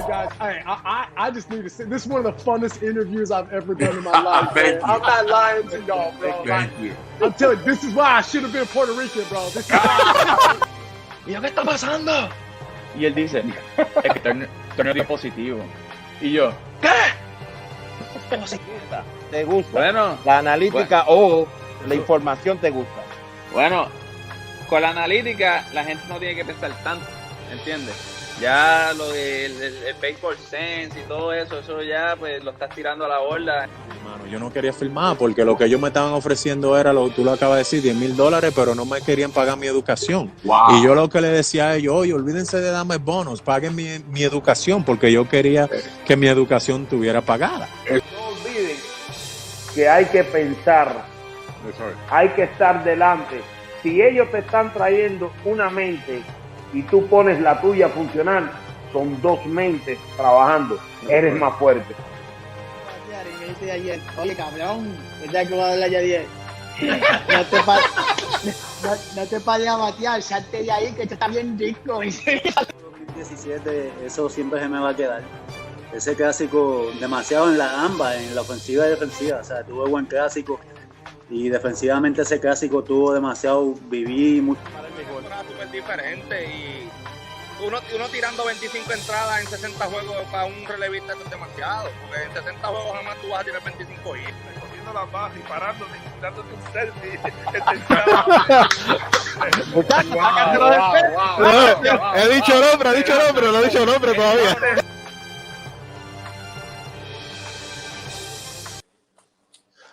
guys. I just need to say, this is one of the funnest interviews I've ever done in my life. Man. I'm not lying to y'all, bro. Thank you. I'm telling you, this is why I should have been Puerto Rican, bro. This is why. ¿Y yo qué está pasando? Y él dice, es que torneo dio positivo. Y yo, ¿qué? Positivo. ¿Te gusta? Bueno. La analítica o la información te gusta. Bueno, con la analítica la gente no tiene que pensar tanto, ¿entiendes? Ya lo del el baseball sense y todo eso, eso ya pues lo estás tirando a la borda. Hermano, yo no quería firmar porque lo que ellos me estaban ofreciendo era lo que tú lo acabas de decir, $10,000, pero no me querían pagar mi educación. Wow. Y yo lo que le decía a ellos, oye, olvídense de darme bonos, paguen mi educación, porque yo quería que mi educación estuviera pagada. No olviden que hay que pensar, hay que estar delante. Si ellos te están trayendo una mente y tú pones la tuya a funcionar, son dos mentes trabajando, eres más fuerte. Y me dice ayer, oye cabrón, ¿verdad que voy a darle ayer? No te pares a batear, salte de ahí que esto está bien rico. 2017, eso siempre se me va a quedar. Ese clásico, demasiado en la ambas, en la ofensiva y defensiva, o sea, tuve buen clásico. Y defensivamente ese clásico tuvo demasiado, viví mucho. Era súper diferente y uno tirando 25 entradas en 60 juegos para un relevista es demasiado, porque en 60 juegos jamás tú vas a tirar 25 hits. Cogiendo la base y parándote y dándote un selfie. He dicho nombre, no he dicho nombre todavía.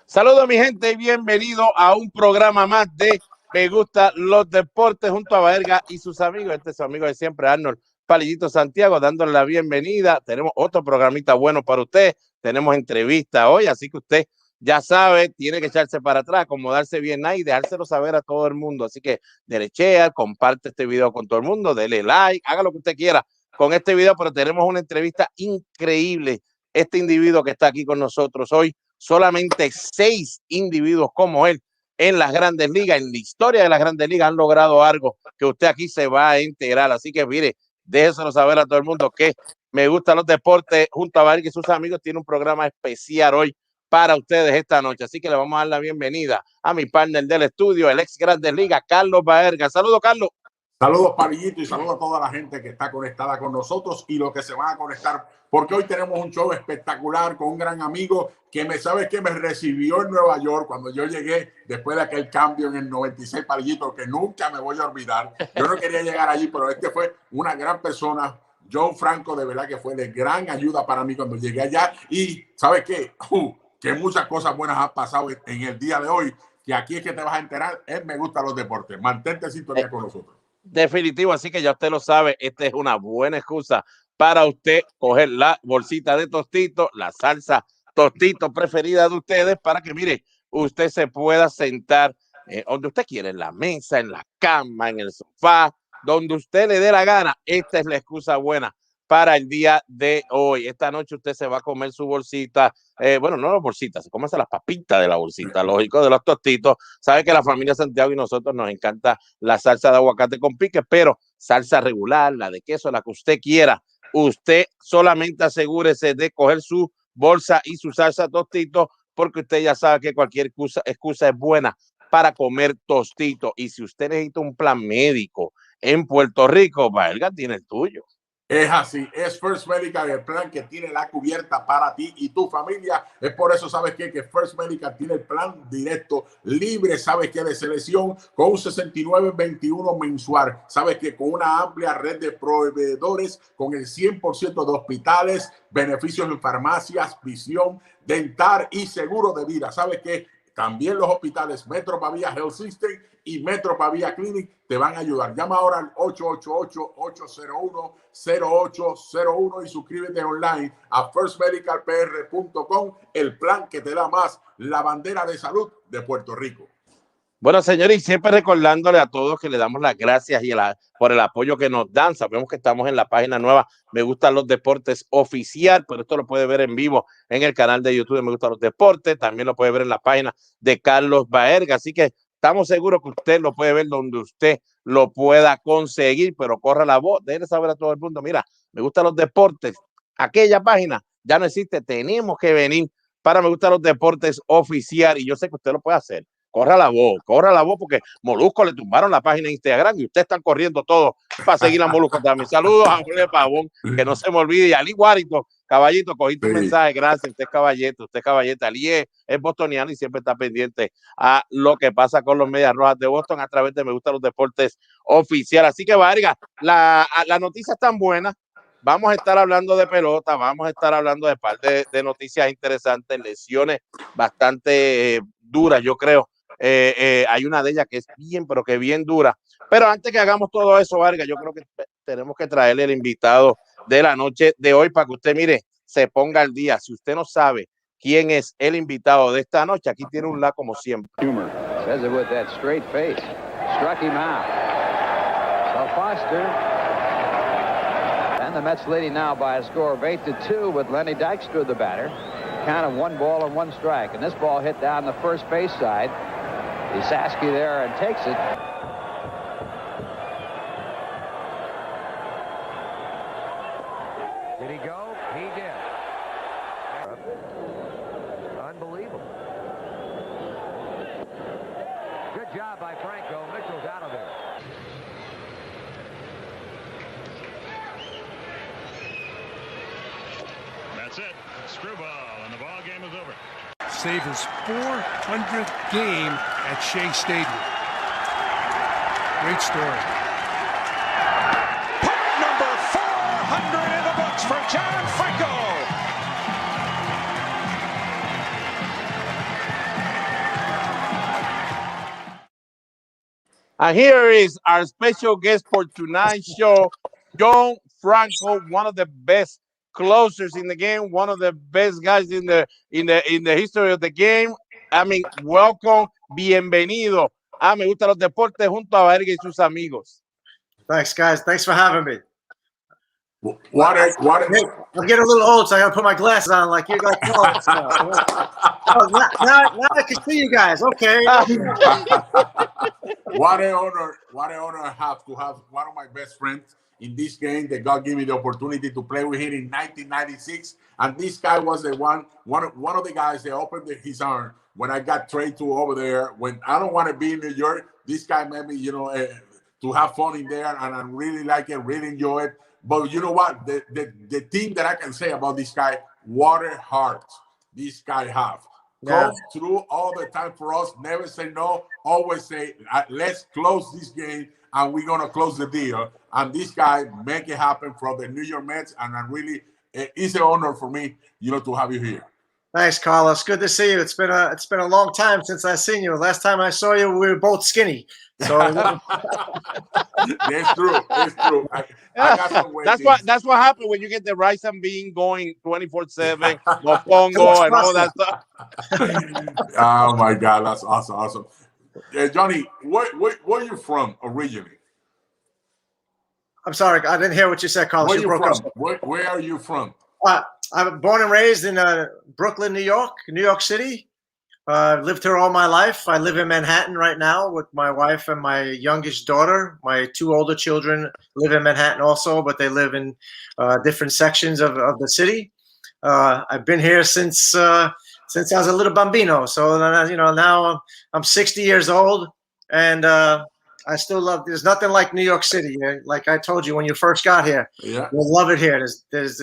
Saludos mi gente y bienvenido a un programa más de Me Gustan Los Deportes junto a Baerga y sus amigos. Este es su amigo de siempre, Arnold Palillito Santiago, dándole la bienvenida. Tenemos otro programita bueno para usted. Tenemos entrevista hoy, así que usted ya sabe, tiene que echarse para atrás, acomodarse bien ahí y dejárselo saber a todo el mundo. Así que derechea, comparte este video con todo el mundo, dele like, haga lo que usted quiera con este video, pero tenemos una entrevista increíble. Este individuo que está aquí con nosotros hoy, solamente 6 individuos como él en las Grandes Ligas, en la historia de las Grandes Ligas han logrado algo que usted aquí se va a enterar. Así que mire, déjeselo saber a todo el mundo que Me Gustan Los Deportes junto a Baerga y sus amigos tiene un programa especial hoy para ustedes esta noche. Así que le vamos a dar la bienvenida a mi partner del estudio, el ex Grandes Ligas, Carlos Baerga. Saludos, Carlos. Saludos, Palillito, y saludos a toda la gente que está conectada con nosotros y los que se van a conectar, porque hoy tenemos un show espectacular con un gran amigo que me recibió en Nueva York cuando yo llegué después de aquel cambio en el 96, Palillito, que nunca me voy a olvidar. Yo no quería llegar allí, pero este fue una gran persona. John Franco, de verdad que fue de gran ayuda para mí cuando llegué allá. Y ¿sabes qué? Que muchas cosas buenas han pasado en el día de hoy, que aquí es que te vas a enterar. Me Gustan Los Deportes. Mantente en sintonía con nosotros. Definitivo, así que ya usted lo sabe, esta es una buena excusa para usted coger la bolsita de tostito, la salsa tostito preferida de ustedes, para que mire, usted se pueda sentar donde usted quiere, en la mesa, en la cama, en el sofá, donde usted le dé la gana. Esta es la excusa buena para el día de hoy. Esta noche usted se va a comer su bolsita, bueno, no las bolsitas, se come las papitas de la bolsita, lógico, de los tostitos. Sabe que la familia Santiago y nosotros nos encanta la salsa de aguacate con pique, pero salsa regular, la de queso, la que usted quiera. Usted solamente asegúrese de coger su bolsa y su salsa tostito, porque usted ya sabe que cualquier excusa es buena para comer tostito. Y si usted necesita un plan médico en Puerto Rico, Baerga tiene el tuyo. Es así, es First Medical, el plan que tiene la cubierta para ti y tu familia. Es por eso, ¿sabes qué? Que First Medical tiene el plan directo, libre, ¿sabes qué? De selección, con un 69.21 mensual. ¿Sabes qué? Con una amplia red de proveedores, con el 100% de hospitales, beneficios en farmacias, visión, dental y seguro de vida. ¿Sabes qué? También los hospitales Metro Pavía Health System y Metro Pavía Clinic te van a ayudar. Llama ahora al 888-801-0801 y suscríbete online a firstmedicalpr.com, el plan que te da más, la bandera de salud de Puerto Rico. Bueno, señores, y siempre recordándole a todos que le damos las gracias por el apoyo que nos dan. Sabemos que estamos en la página nueva Me Gustan Los Deportes oficial, pero esto lo puede ver en vivo en el canal de YouTube de Me Gustan Los Deportes. También lo puede ver en la página de Carlos Baerga. Así que estamos seguros que usted lo puede ver donde usted lo pueda conseguir, pero corra la voz, déjele saber a todo el mundo, mira, Me Gustan Los Deportes, aquella página ya no existe. Tenemos que venir para Me Gustan los Deportes oficial, y yo sé que usted lo puede hacer. Corra la voz, porque Molusco le tumbaron la página de Instagram y ustedes están corriendo todos para seguir a Molusco también. Saludos a Jorge Pavón, que no se me olvide, y Ali Guarito, caballito, cogí tu mensaje, gracias, usted es caballete, Ali es bostoniano y siempre está pendiente a lo que pasa con los Medias Rojas de Boston a través de Me Gustan los Deportes oficial. Así que, Baerga, la noticia es tan buena. Vamos a estar hablando de pelota, vamos a estar hablando de par de noticias interesantes, lesiones bastante duras, yo creo. Hay una de ellas que es bien, pero que bien dura. Pero antes que hagamos todo eso, Vargas, yo creo que tenemos que traerle el invitado de la noche de hoy para que usted, mire, se ponga al día. Si usted no sabe quién es el invitado de esta noche, aquí tiene un la como siempre. Humor says it with that straight face. Struck him out. So Foster. And the Mets leading now by a score of 8-2 with Lenny Dykstra, the batter. Count of 1 ball and 1 strike. And this ball hit down the first base side. Isaski there and takes it. Did he go? He did. Unbelievable. Good job by Franco. Mitchell's out of there. That's it. Screwball, and the ball game is over. Save his 400th game at Shea Stadium. Great story. Puck number 400 in the books for John Franco. And here is our special guest for tonight's show, John Franco, one of the best closers in the game, one of the best guys in the history of the game. I mean, welcome, bienvenido a Me Gustan los Deportes junto a Baerga y sus amigos. Thanks, guys. Thanks for having me. What? I'm getting a little old, so I gotta put my glasses on like you guys. Now I can see you guys. Okay. What an honor I have to have one of my best friends in this game that God gave me the opportunity to play with him in 1996. And this guy was the one of the guys that opened his arm when I got traded to over there. When I don't want to be in New York, this guy made me, to have fun in there, and I really like it, really enjoy it. But you know what? The thing that I can say about this guy, water heart, this guy have. Come through all the time for us, never say no, always say, let's close this game, and we're going to close the deal. And this guy make it happen from the New York Mets, and it's an honor for me, to have you here. Thanks, Carlos. Good to see you. It's been a long time since I've seen you. Last time I saw you, we were both skinny. So That's true. It's true. I got some that's what happened when you get the rice and bean going 24/7, Mofongo and all that stuff. Oh my God, that's awesome. Johnny, where are you from originally? I'm sorry, I didn't hear what you said, Carlos. Where are you from? I'm born and raised in Brooklyn, New York City. Lived here all my life. I live in Manhattan right now with my wife and my youngest daughter. My 2 older children live in Manhattan also, but they live in different sections of the city. I've been here since I was a little bambino. So now I'm 60 years old, and I still love. There's nothing like New York City. Like I told you when you first got here, you'll love it here. There's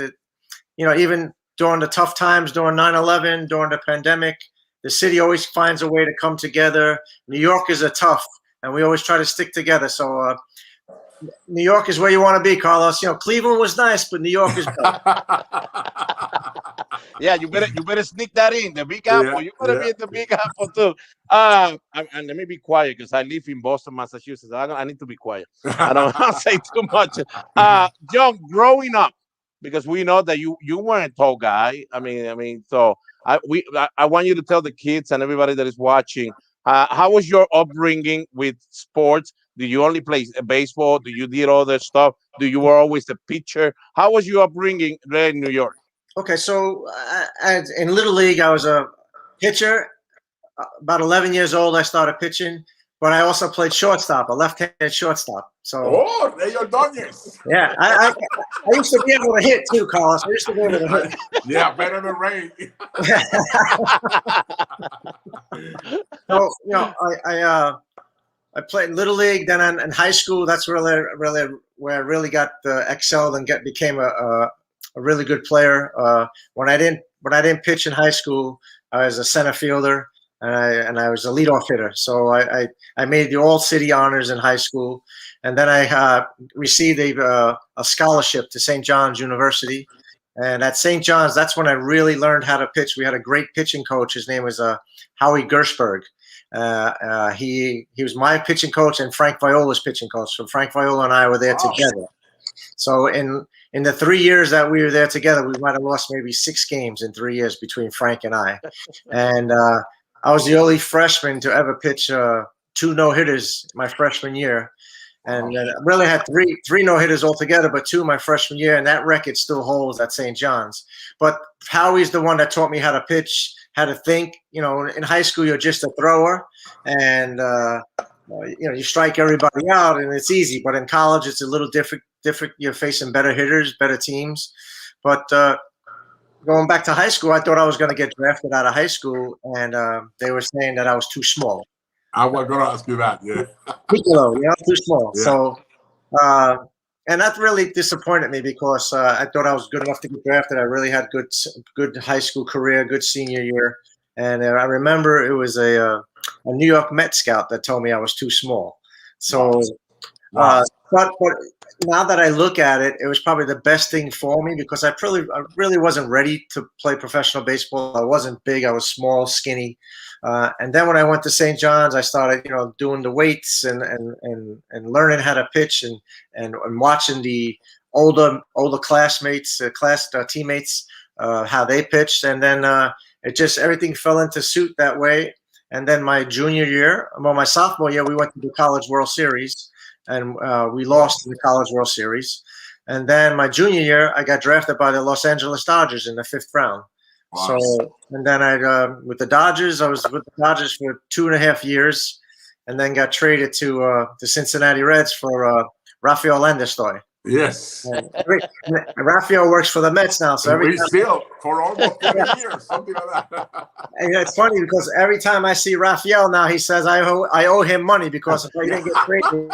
even during the tough times, during 9/11, during the pandemic, the city always finds a way to come together. New Yorkers are tough, and we always try to stick together. So New York is where you want to be, Carlos. Cleveland was nice, but New York is better. Yeah, you better sneak that in. The Big Apple. You better be in the Big Apple too. And let me be quiet because I live in Boston, Massachusetts. I need to be quiet. I don't want to say too much. John, growing up, because we know that you weren't a tall guy. I mean, so I want you to tell the kids and everybody that is watching, how was your upbringing with sports? Did you only play baseball? Do you did other stuff? Do you were always a pitcher? How was your upbringing there in New York? Okay, so in Little League, I was a pitcher. About 11 years old, I started pitching. but I also played shortstop, a left-handed shortstop. So Rey Ordóñez. Yeah, I used to be able to hit too, Carlos. I used to be able to hit. Yeah, better than Ray. So I played in Little League, then in high school. That's really where I really got excelled and became a really good player. When I didn't pitch in high school, I was a center fielder. And I was a leadoff hitter, so I made the all-city honors in high school, and then I received a scholarship to St. John's University, and at St. John's, that's when I really learned how to pitch. We had a great pitching coach. His name was Howie Gershberg. He was my pitching coach and Frank Viola's pitching coach. So Frank Viola and I were there together. So in the 3 years that we were there together, we might have lost maybe 6 games in 3 years between Frank and I, and I was the only freshman to ever pitch 2 no-hitters my freshman year, and really had three no-hitters altogether, but 2 my freshman year, and that record still holds at St. John's. But Howie's the one that taught me how to pitch, how to think. In high school, you're just a thrower, and you strike everybody out, and it's easy. But in college, it's a little different. You're facing better hitters, better teams. But going back to high school, I thought I was going to get drafted out of high school, and they were saying that I was too small. I was going to ask you that, yeah. Piccolo, too small. Yeah. So, and that really disappointed me because I thought I was good enough to get drafted. I really had good high school career, good senior year, and I remember it was a New York Mets scout that told me I was too small. So, but now that I look at it, it was probably the best thing for me because I really wasn't ready to play professional baseball. I wasn't big. I was small, skinny. And then when I went to St. John's, I started, doing the weights and learning how to pitch and watching the older classmates, teammates, how they pitched. And then everything fell into suit that way. And then my sophomore year, we went to the College World Series. And we lost in the College World Series. And then my junior year, I got drafted by the Los Angeles Dodgers in the 5th round. Wow. So, and then with the Dodgers, I was with the Dodgers for 2.5 years, and then got traded to the Cincinnati Reds for Rafael Landestoi. Yes. Rafael works for the Mets now, so for almost 20 years, something like that. And it's funny because every time I see Rafael now, he says I owe him money because if I didn't get traded,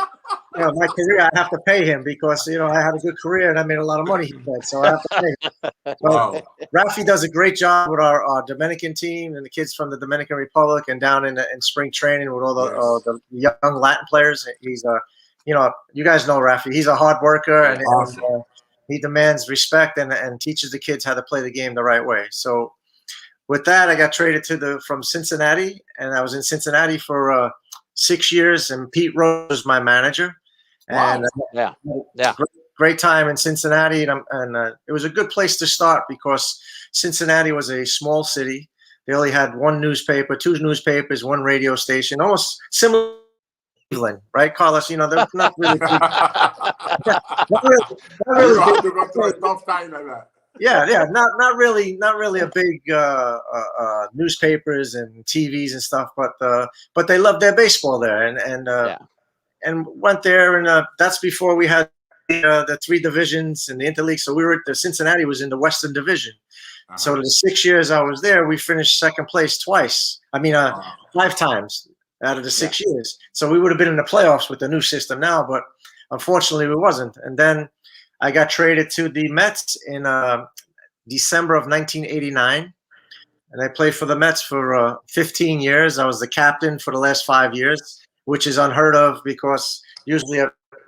my career, I have to pay him because I had a good career and I made a lot of money. He said, so I have to pay him. Wow. Rafi does a great job with our Dominican team and the kids from the Dominican Republic and down in spring training with all the young Latin players. He's you guys know Rafi. He's a hard worker and he demands respect and teaches the kids how to play the game the right way. So with that, I got traded from Cincinnati, and I was in Cincinnati for 6 years, and Pete Rose was my manager. Wow. And great time in Cincinnati, and it was a good place to start because Cincinnati was a small city. They only had 1 newspaper, 2 newspapers, 1 radio station, almost similar. Cleveland, right, Carlos? They're not really. Not really a big newspapers and TVs and stuff, but they loved their baseball there, and went there, and that's before we had the 3 divisions in the interleague. So Cincinnati was in the Western Division. So the 6 years I was there, we finished second place twice. 5 times. Out of the 6 years. So we would have been in the playoffs with the new system now, but unfortunately we wasn't. And then I got traded to the Mets in December of 1989. And I played for the Mets for 15 years. I was the captain for the last 5 years, which is unheard of because usually,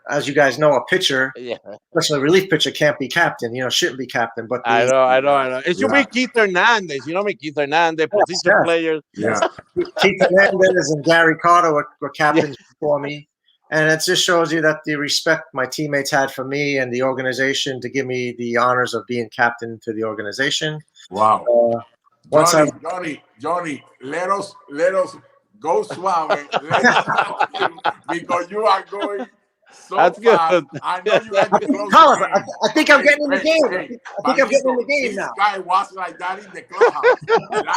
as you guys know, a pitcher, especially a relief pitcher, can't be captain. Shouldn't be captain. But I know. It should be Keith Hernandez. Keith Hernandez, position players. Yeah. Keith Hernandez and Gary Carter were captains before me, and it just shows you that the respect my teammates had for me and the organization to give me the honors of being captain to the organization. Wow. Johnny, let us go suave. Because you are going. So that's good. I know you had to close. I think I'm getting in the game. I think I'm getting in the game now. This guy was like that in the clubhouse.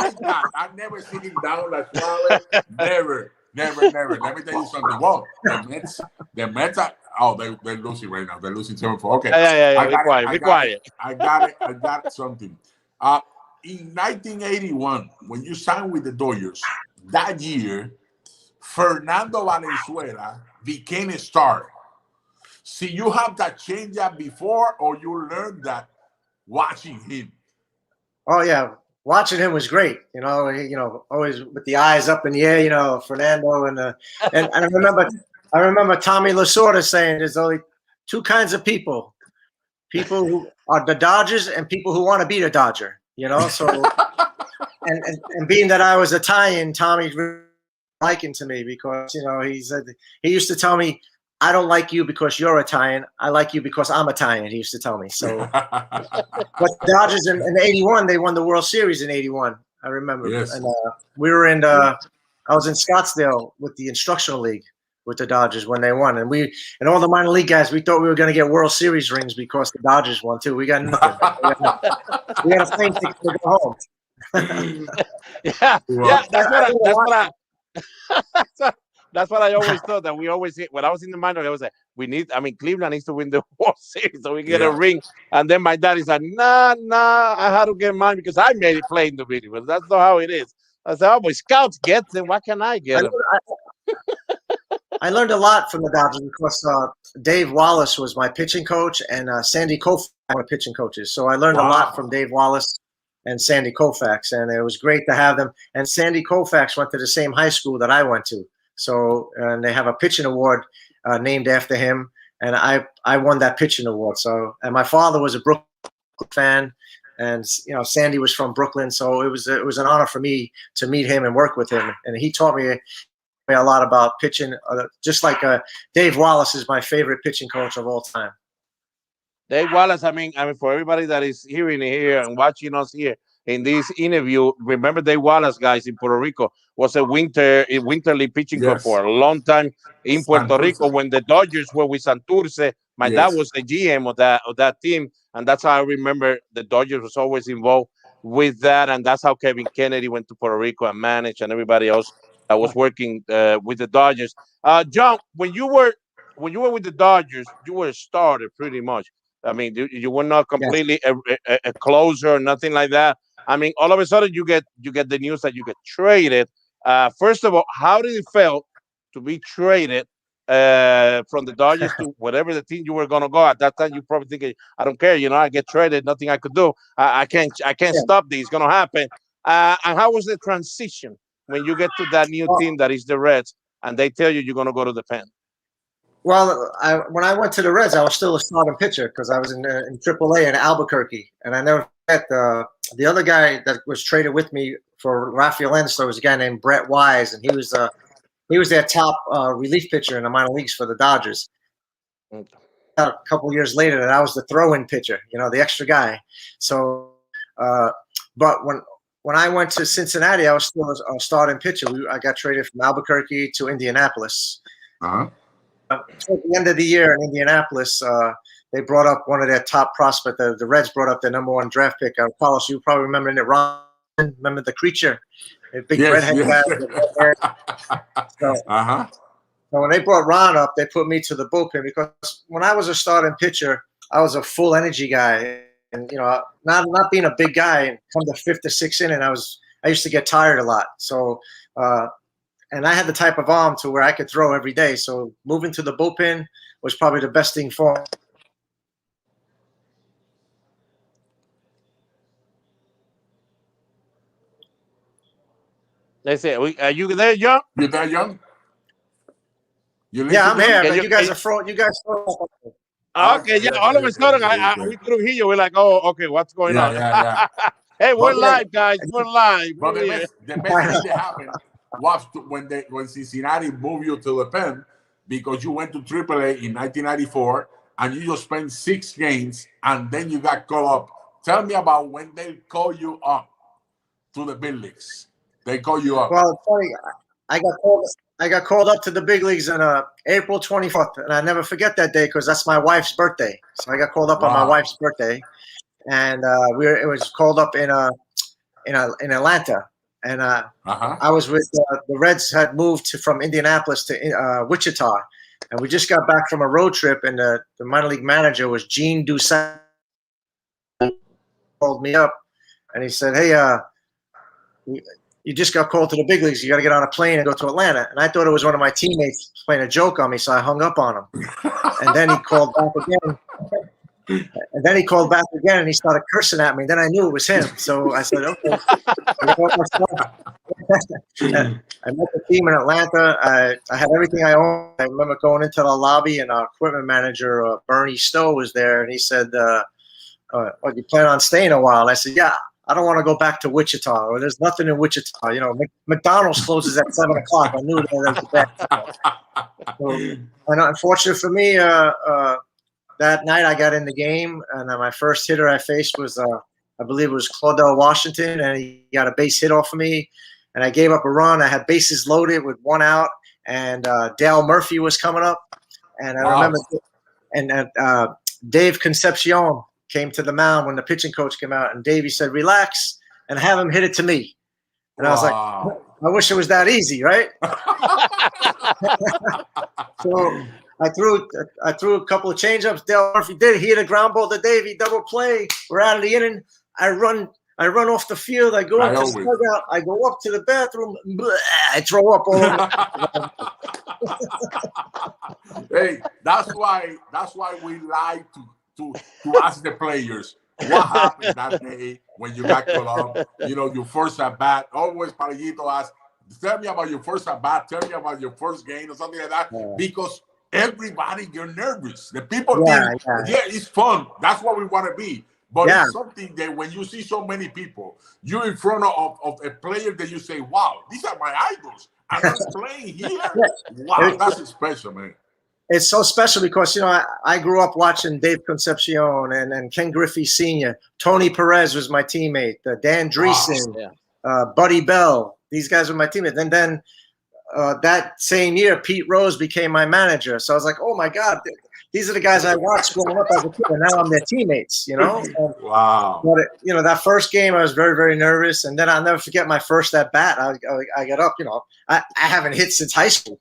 Like that. I've never seen him down like suave. Never. never. Let me tell you something. Well, the Mets are, they're losing right now. They're losing 7-4. Okay. Yeah. Be quiet. I got something. In 1981, when you signed with the Dodgers, that year, Fernando Valenzuela became a star. See, you have that change up before, or you learned that watching him? Oh yeah, watching him was great. You know, always with the eyes up in the air. You know, Fernando and I remember Tommy Lasorda saying there's only two kinds of people who are the Dodgers and people who want to be the Dodger. You know, so and being that I was Italian, Tommy's really liking to me because he used to tell me, I don't like you because you're Italian. I like you because I'm Italian. He used to tell me. So, but the Dodgers in '81, they won the World Series in '81. I remember. Yes. And we were in. I was in Scottsdale with the instructional league with the Dodgers when they won, and all the minor league guys, we thought we were going to get World Series rings because the Dodgers won too. We got nothing. we had a plane ticket to go home. That's what I always thought. That we always, when I was in the minor, I was like, Cleveland needs to win the World Series so we get a ring. And then my dad is like, nah, I had to get mine because I made it play in the video. But that's not how it is. I said, but scouts get them. Why can't I get them? I learned a lot from the Dodgers because Dave Wallace was my pitching coach and Sandy Koufax were pitching coaches. So I learned a lot from Dave Wallace and Sandy Koufax, and it was great to have them. And Sandy Koufax went to the same high school that I went to. So, and they have a pitching award named after him, and I won that pitching award. So, and my father was a Brooklyn fan, and Sandy was from Brooklyn, so it was an honor for me to meet him and work with him. And he taught me a lot about pitching, just like Dave Wallace is my favorite pitching coach of all time. Dave Wallace, I mean, for everybody that is hearing here and watching us here in this interview, remember Dave Wallace, guys, in Puerto Rico, was a winter league pitching coach for a long time in Puerto Rico when the Dodgers were with Santurce. My dad was the GM of that team, and that's how I remember the Dodgers was always involved with that, and that's how Kevin Kennedy went to Puerto Rico and managed, and everybody else that was working with the Dodgers. John, when you were with the Dodgers, you were a starter pretty much. I mean, you were not completely a closer or nothing like that. I mean, all of a sudden you get the news that you get traded. First of all, how did it feel to be traded from the Dodgers to whatever the team you were going to go? At that time, you probably thinking, I don't care, I get traded, nothing I could do. I can't stop this. It's going to happen. And how was the transition when you get to that new team that is the Reds and they tell you you're going to go to the pen? Well, when I went to the Reds, I was still a starting pitcher because I was in AAA in Albuquerque, and I never forget the other guy that was traded with me for Rafael Ensto was a guy named Brett Wise, and he was their top relief pitcher in the minor leagues for the Dodgers. A couple of years later, and I was the throw-in pitcher, the extra guy. So, but when I went to Cincinnati, I was still a starting pitcher. I got traded from Albuquerque to Indianapolis. At the end of the year in Indianapolis, they brought up one of their top prospects. The Reds brought up their #1 draft pick. Carlos, you probably remember it. Ron, remember the creature, a big redhead guy. So when they brought Ron up, they put me to the bullpen because when I was a starting pitcher, I was a full energy guy, and not being a big guy. And come the 5th or 6th inning, I used to get tired a lot. So. And I had the type of arm to where I could throw every day. So moving to the bullpen was probably the best thing for me. They say, are you there, Young? You there, Young? Yeah, I'm here. But you guys are fraud. You guys throw. Okay, yeah. All of a sudden, we couldn't hear you. We're like, oh, okay, what's going on? Yeah. Hey, we're live, guys. We're live. But the best thing that happened was when Cincinnati moved you to the pen because you went to AAA in 1994 and you just spent 6 games and then you got called up. Tell me about when they call you up to the big leagues. They call you up. Well, funny, I got called up to the big leagues on April 24th, and I never forget that day because that's my wife's birthday. So I got called up on my wife's birthday, and it was called up in Atlanta. and I was with the Reds had moved from Indianapolis to Wichita, and we just got back from a road trip, and the minor league manager was Gene Doucette. Called me up, and he said, "Hey, you just got called to the big leagues. You got to get on a plane and go to Atlanta." And I thought it was one of my teammates playing a joke on me, so I hung up on him. And then he called back again. And he started cursing at me. Then I knew it was him. So I said, "Okay." I met the team in Atlanta. I had everything I owned. I remember going into the lobby, and our equipment manager, Bernie Stowe, was there, and he said, "You plan on staying a while?" And I said, "Yeah. I don't want to go back to Wichita, or there's nothing in Wichita. You know, McDonald's closes at 7 o'clock. I knew that was bad." So, and unfortunately for me, that night I got in the game, and my first hitter I faced was, I believe it was Claudel Washington, and he got a base hit off of me, and I gave up a run. I had bases loaded with 1 out, and Dale Murphy was coming up, and I remember, and Dave Concepcion came to the mound when the pitching coach came out, and Davey said, "Relax and have him hit it to me." And I was like, I wish it was that easy, right? So I threw a couple of changeups. Dale Murphy did. He hit a ground ball to Davey, double play. We're out of the inning. I run off the field. I go up to the dugout. I go up to the bathroom. Bleh, I throw up all over. Hey, that's why we like to ask the players what happened that day when you got called up. You know, your first at bat. Always Palillito asks, "Tell me about your first at bat. Tell me about your first game," or something like that. Yeah. Because everybody get nervous. The people think, it's fun. That's what we want to be. But it's something that when you see so many people, you're in front of a player that you say, "Wow, these are my idols. And I'm playing here." Wow, that's special, man. It's so special because, you know, I grew up watching Dave Concepcion and Ken Griffey Sr. Tony Perez was my teammate. Dan Dreesen, Buddy Bell. These guys were my teammates. And then that same year, Pete Rose became my manager. So I was like, oh, my God, these are the guys I watched growing up as a kid, and now I'm their teammates, you know? Wow. But, you know, that first game, I was very, very nervous. And then I'll never forget my first at-bat. I got up, you know, I haven't hit since high school.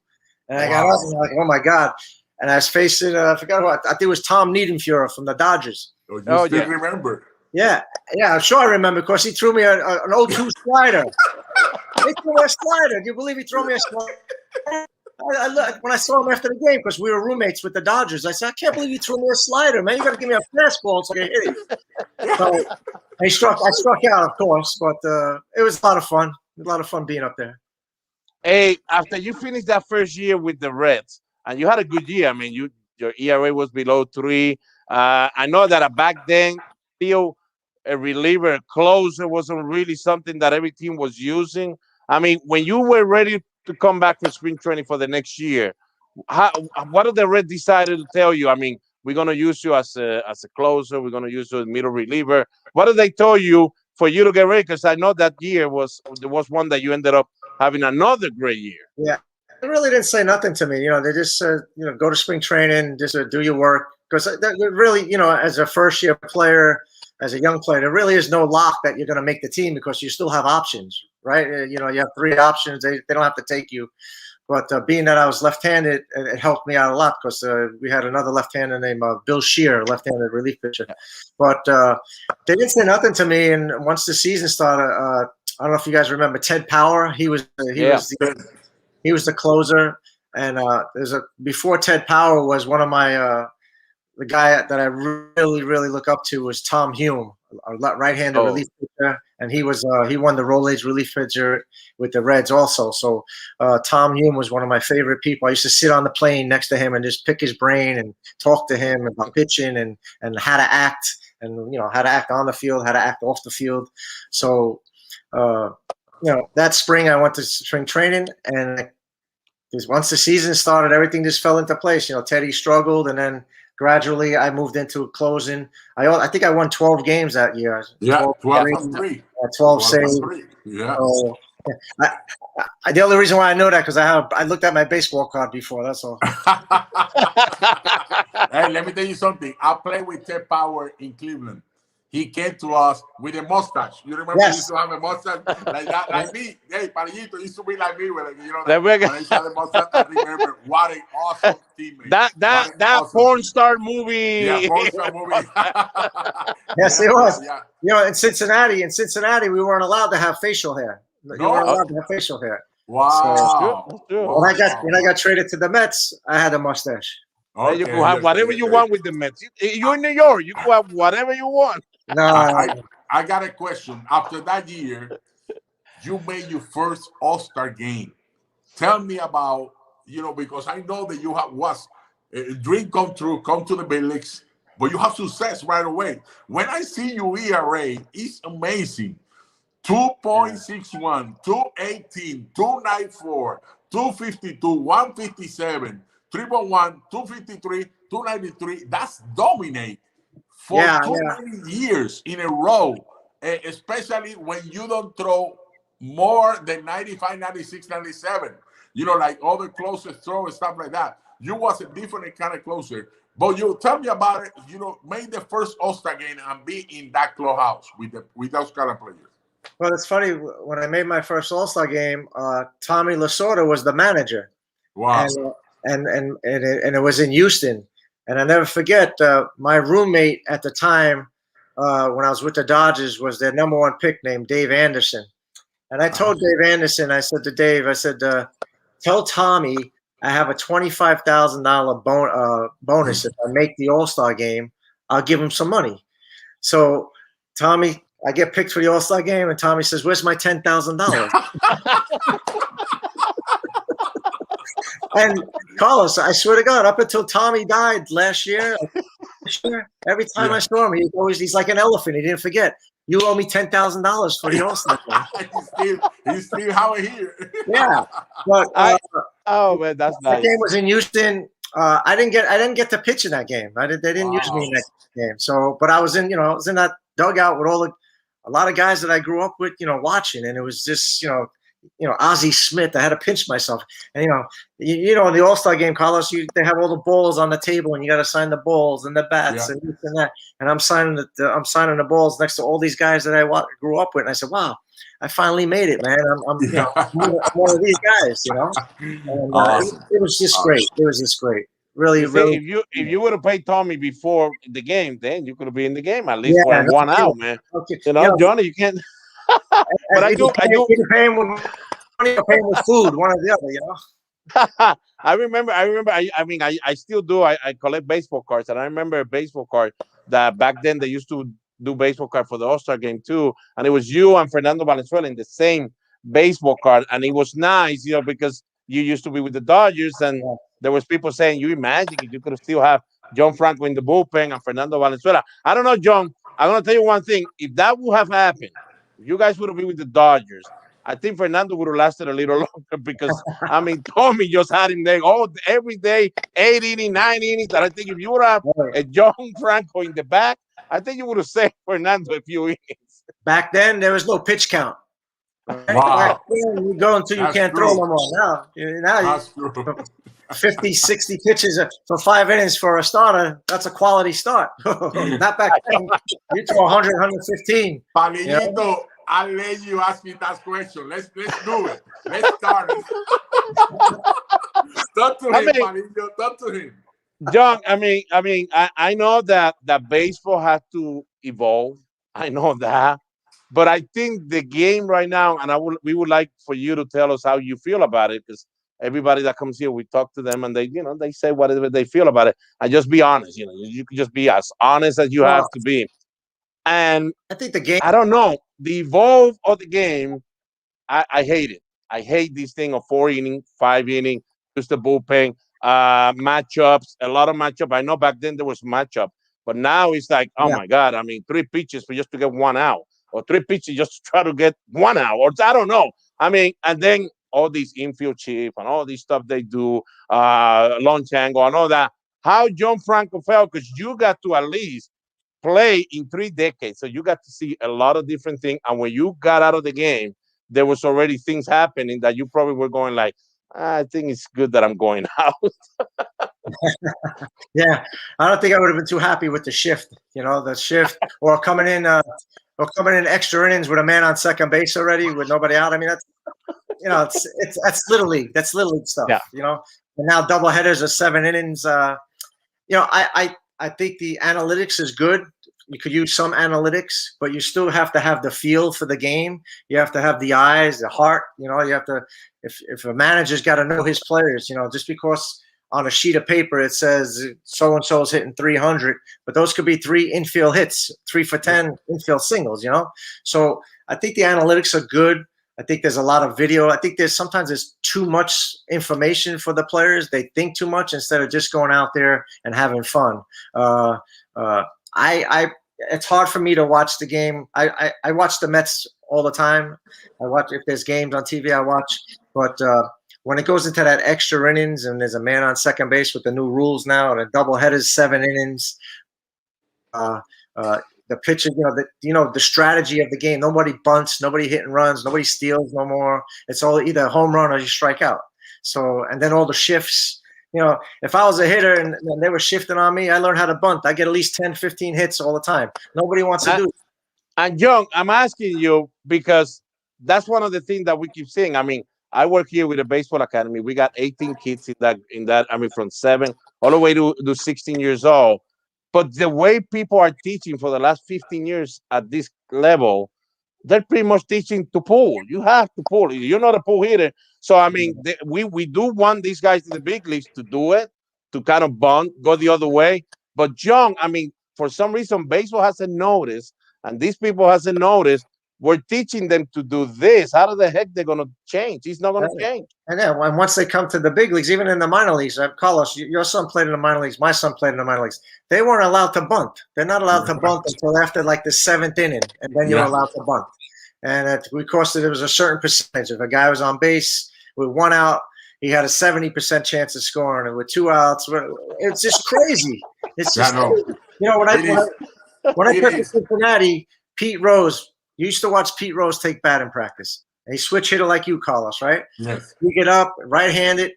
And I got up and I'm like, oh, my God. And I was facing, I forgot what, I think it was Tom Niedenfuhrer from the Dodgers. Oh, you still remember? Yeah, I'm sure I remember because he threw me an 0-2 slider. He threw me a slider. Do you believe he threw me a slider? When I saw him after the game, because we were roommates with the Dodgers, I said, "I can't believe you threw me a slider, man. You got to give me a fastball so I can hit it." So I struck out, of course, but it was a lot of fun. A lot of fun being up there. Hey, after you finished that first year with the Reds, and you had a good year. I mean, your ERA was below 3. I know that back then, still a reliever, closer wasn't really something that every team was using. I mean, when you were ready to come back for spring training for the next year, what did the Reds decided to tell you? I mean, we're going to use you as a closer. We're going to use you as a middle reliever. What did they tell you for you to get ready? Because I know that year was one that you ended up having another great year. Yeah. They really didn't say nothing to me. You know, they just said, you know, go to spring training, just do your work. Because really, you know, as a first-year player, as a young player, there really is no lock that you're going to make the team because you still have options, right? You know, you have 3 options. They don't have to take you. But being that I was left-handed, it helped me out a lot because we had another left-hander named Bill Shear, left-handed relief pitcher. But they didn't say nothing to me. And once the season started, I don't know if you guys remember Ted Power. He was the closer, and before Ted Power was one of my the guy that I really, really look up to was Tom Hume, a right-handed relief pitcher, and he won the Rolaids relief pitcher with the Reds also. So Tom Hume was one of my favorite people. I used to sit on the plane next to him and just pick his brain and talk to him about pitching and how to act, and you know, how to act on the field, how to act off the field. So you know, that spring I went to spring training, and once the season started, everything just fell into place. You know, Teddy struggled, and then gradually I moved into closing. I think I won 12 games that year. Yeah, 12-3. 12 saves. Yeah. So, the only reason why I know that because I looked at my baseball card before. That's all. Hey, let me tell you something. I played with Ted Power in Cleveland. he came to us with a mustache. You remember he used to have a mustache like that, like me. Hey, Palillito used to be like me with, you know, when he had a mustache. I remember what an awesome teammate. That awesome porn star movie. Yeah, porn star movie. Yes, it was. You know, in Cincinnati, we weren't allowed to have facial hair. You weren't allowed to have facial hair. Wow. So, when I got traded to the Mets, I had a mustache. Okay, you can have whatever you want with the Mets. You're in New York. You can have whatever you want. No, I got a question. After that year, you made your first All-Star game. Tell me about, you know, because I know that you was a dream come true, come to the big leagues, but you have success right away. When I see your ERA, it's amazing. 2.61, 218, 294, 252, 157, 3.1, 253, 293. That's dominate for too many years in a row, especially when you don't throw more than 95, 96, 97. You know, like all the closest throw and stuff like that. You was a different kind of closer. But you tell me about it. You know, made the first All-Star game and be in that clubhouse with those kind of players. Well, it's funny. When I made my first All-Star game, Tommy Lasorda was the manager. Wow. And it was in Houston. And I never forget, my roommate at the time, when I was with the Dodgers, was their #1 pick named Dave Anderson. And I told Dave Anderson, I said to Dave, I said, tell Tommy I have a $25,000 bonus if I make the All-Star game. I'll give him some money. So Tommy, I get picked for the All-Star game, and Tommy says, "Where's my $10,000?" And Carlos, I swear to God, up until Tommy died last year, every time I saw him, he's like an elephant. He didn't forget. You owe me $10,000 for the All-Star game. he's still how here. Yeah, but oh man, that's nice. That game was in Houston. I didn't get to pitch in that game. They didn't use me in that game. So, but I was in that dugout with a lot of guys that I grew up with, watching, and it was just, Ozzie Smith. I had to pinch myself, and in the All-Star game, Carlos, they have all the balls on the table, and you got to sign the balls and the bats and this and that. And I'm signing the balls next to all these guys that I grew up with, and I said, "Wow, I finally made it, man! I'm one of these guys, And, awesome. It was just great. It was just great. Really. If you would have paid Tommy before the game, then you could have been in the game at least for 1 hour, man. Okay. Johnny, you can't. But I do. Pay him with money or pay him with food, one or the other, I remember. I still do. I collect baseball cards, and I remember a baseball card that back then they used to do baseball card for the All-Star game too, and it was you and Fernando Valenzuela in the same baseball card, and it was nice, because you used to be with the Dodgers, and there was people saying, you imagine if you could still have John Franco in the bullpen and Fernando Valenzuela. I don't know, John. I'm gonna tell you one thing. If that would have happened, if you guys would have been with the Dodgers, I think Fernando would have lasted a little longer because Tommy just had him there every day, 8 innings, 9 innings. And I think if you would have a John Franco in the back, I think you would have saved Fernando a few innings. Back then, there was no pitch count. Wow. You go until you can't throw no more. Now 50, 60 pitches for 5 innings for a starter, that's a quality start. Not back then. You throw 100, 115. Palillito, I'll let you ask me that question. Let's do it. Let's start it. Talk to him, Palillito. Talk to him. John, I know that baseball has to evolve. I know that. But I think the game right now, and we would like for you to tell us how you feel about it, because everybody that comes here, we talk to them, and they say whatever they feel about it. And just be honest. You can just be as honest as you have to be. And I think the game, I don't know, the evolve of the game, I hate it. I hate this thing of 4 inning, 5 inning, just the bullpen, matchups, a lot of matchup. I know back then there was matchup, but now it's like, oh my God, 3 pitches for just to get 1 out, or 3 pitches just to try to get 1 out, or I don't know. And then all these infield chief and all this stuff they do, launch angle and all that. How John Franco felt, because you got to at least play in 3 decades. So you got to see a lot of different things. And when you got out of the game, there was already things happening that you probably were going like, I think it's good that I'm going out. Yeah, I don't think I would have been too happy with the shift. The shift or coming in extra innings with a man on second base already with nobody out. I mean, that's little league. That's little league stuff. Yeah. And now double headers of 7 innings. I think the analytics is good. You could use some analytics, but you still have to have the feel for the game. You have to have the eyes, the heart. You have to. If a manager's got to know his players, just because on a sheet of paper it says so and so is hitting 300, but those could be 3 infield hits, 3 for 10 infield singles. So I think the analytics are good. I think there's a lot of video. I think sometimes there's too much information for the players. They think too much instead of just going out there and having fun. It's hard for me to watch the game. I watch the Mets all the time. I watch if there's games on TV. I watch, but when it goes into that extra innings and there's a man on second base with the new rules now and a double headers 7 innings, the pitcher, the strategy of the game. Nobody bunts, nobody hit and runs, nobody steals no more. It's all either a home run or you strike out. So and then all the shifts. If I was a hitter and they were shifting on me, I learned how to bunt. I get at least 10, 15 hits all the time. Nobody wants to do it. And John, I'm asking you because that's one of the things that we keep seeing. I mean, I work here with a baseball academy. We got 18 kids in that. I mean, from 7 all the way to 16 years old. But the way people are teaching for the last 15 years at this level, they're pretty much teaching to pull. You have to pull. You're not a pull hitter. So, I mean, we do want these guys in the big leagues to do it, to kind of bunt, go the other way. But, John, I mean, for some reason, baseball hasn't noticed, and these people hasn't noticed, we're teaching them to do this. How the heck they're going to change? It's not going to change. And then once they come to the big leagues, even in the minor leagues, Carlos, your son played in the minor leagues. My son played in the minor leagues. They weren't allowed to bunt. They're not allowed to bunt until after like the 7th inning, and then you're allowed to bunt. And because there was a certain percentage. If a guy was on base with 1 out, he had a 70% chance of scoring. And with 2 outs, it's just crazy. It's just crazy. When I took to Cincinnati, Pete Rose, you used to watch Pete Rose take batting practice. And he switch hitter like you, Carlos, right? Yes. You get up, right-handed,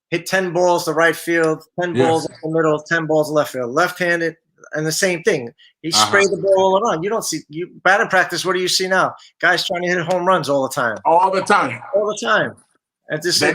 hit 10 balls to right field, 10 balls in the middle, 10 balls left field. Left-handed, and the same thing. He sprayed the ball all around. You don't see batting practice. What do you see now? Guys trying to hit home runs all the time. All the time. All the time. And They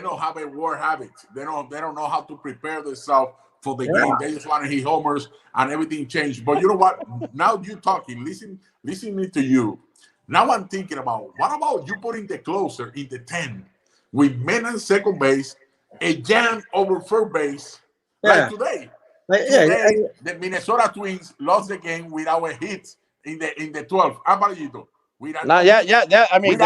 don't have a war habit. They don't know how to prepare themselves for the game. They just want to hit homers and everything changed. But you know what? Now you're talking, listening to you. Now I'm thinking about, what about you putting the closer in the 10 with men on second base, a jam over third base, like today. Today, the Minnesota Twins lost the game without a hit in the 12th. Palillito. I mean,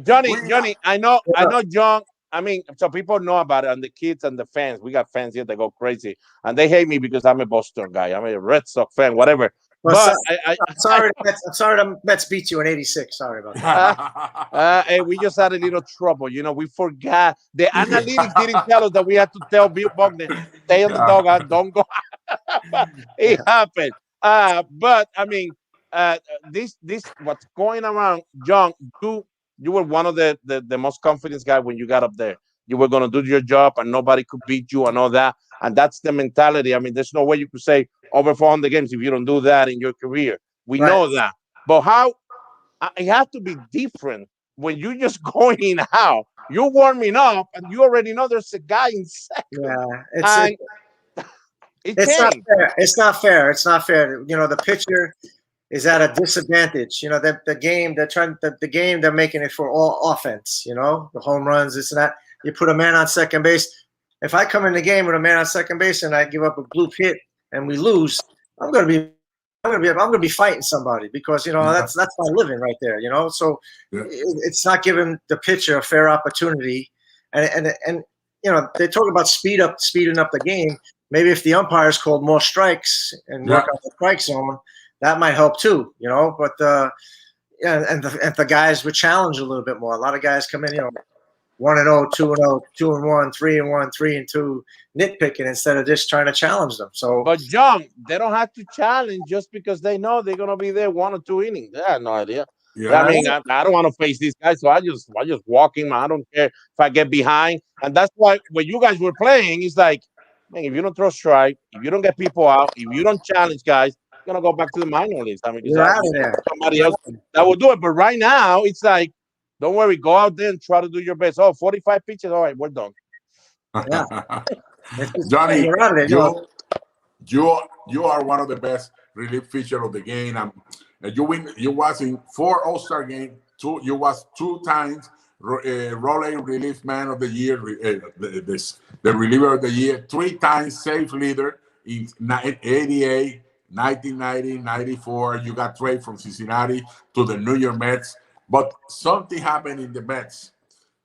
Johnny, I know, John. I mean, so people know about it, and the kids and the fans. We got fans here that go crazy, and they hate me because I'm a Boston guy. I'm a Red Sox fan, whatever. Well, I'm sorry the Mets beat you in '86. Sorry about that. Hey, we just had a little trouble. We forgot. The analytics didn't tell us that we had to tell Bill Buckner, stay on the dog, don't go. It happened. But I mean, this what's going around, John. You were one of the most confident guys when you got up there. You were going to do your job, and nobody could beat you and all that. And that's the mentality. I mean, there's no way you could say over 400 games if you don't do that in your career. We know that. But how it has to be different when you're just going out. You're warming up, and you already know there's a guy in second. Yeah, it's not fair. It's not fair. It's not fair. The pitcher is at a disadvantage. The game they're making it for all offense. The home runs, this and that. You put a man on second base. If I come in the game with a man on second base and I give up a bloop hit and we lose, I'm gonna be fighting somebody because that's my living right there. So it's not giving the pitcher a fair opportunity. And they talk about speeding up the game. Maybe if the umpires called more strikes and work on the strike zone, that might help too. But and the guys would challenge a little bit more. A lot of guys come in, 1-0, 2-0, 2-1, 3-1, 3-2, nitpicking instead of just trying to challenge them. So, but John, they don't have to challenge just because they know they're gonna be there 1 or 2 innings. They have no idea. Yeah. I mean, I don't want to face these guys, so I just walk in. I don't care if I get behind, and that's why when you guys were playing, it's like, man, if you don't throw strike, if you don't get people out, if you don't challenge guys, you're gonna go back to the minor leagues. I mean, you're out of there. Somebody else that will do it. But right now, it's like, don't worry, go out there and try to do your best. Oh, 45 pitches. All right, we're done. Yeah. Johnny, you are one of the best relief pitcher of the game. You was in 4 All-Star games. You was 2 times Raleigh Relief Man of the Year, the reliever of the year, 3 times safe leader in 88, 1990, 94. You got traded from Cincinnati to the New York Mets. But something happened in the Mets.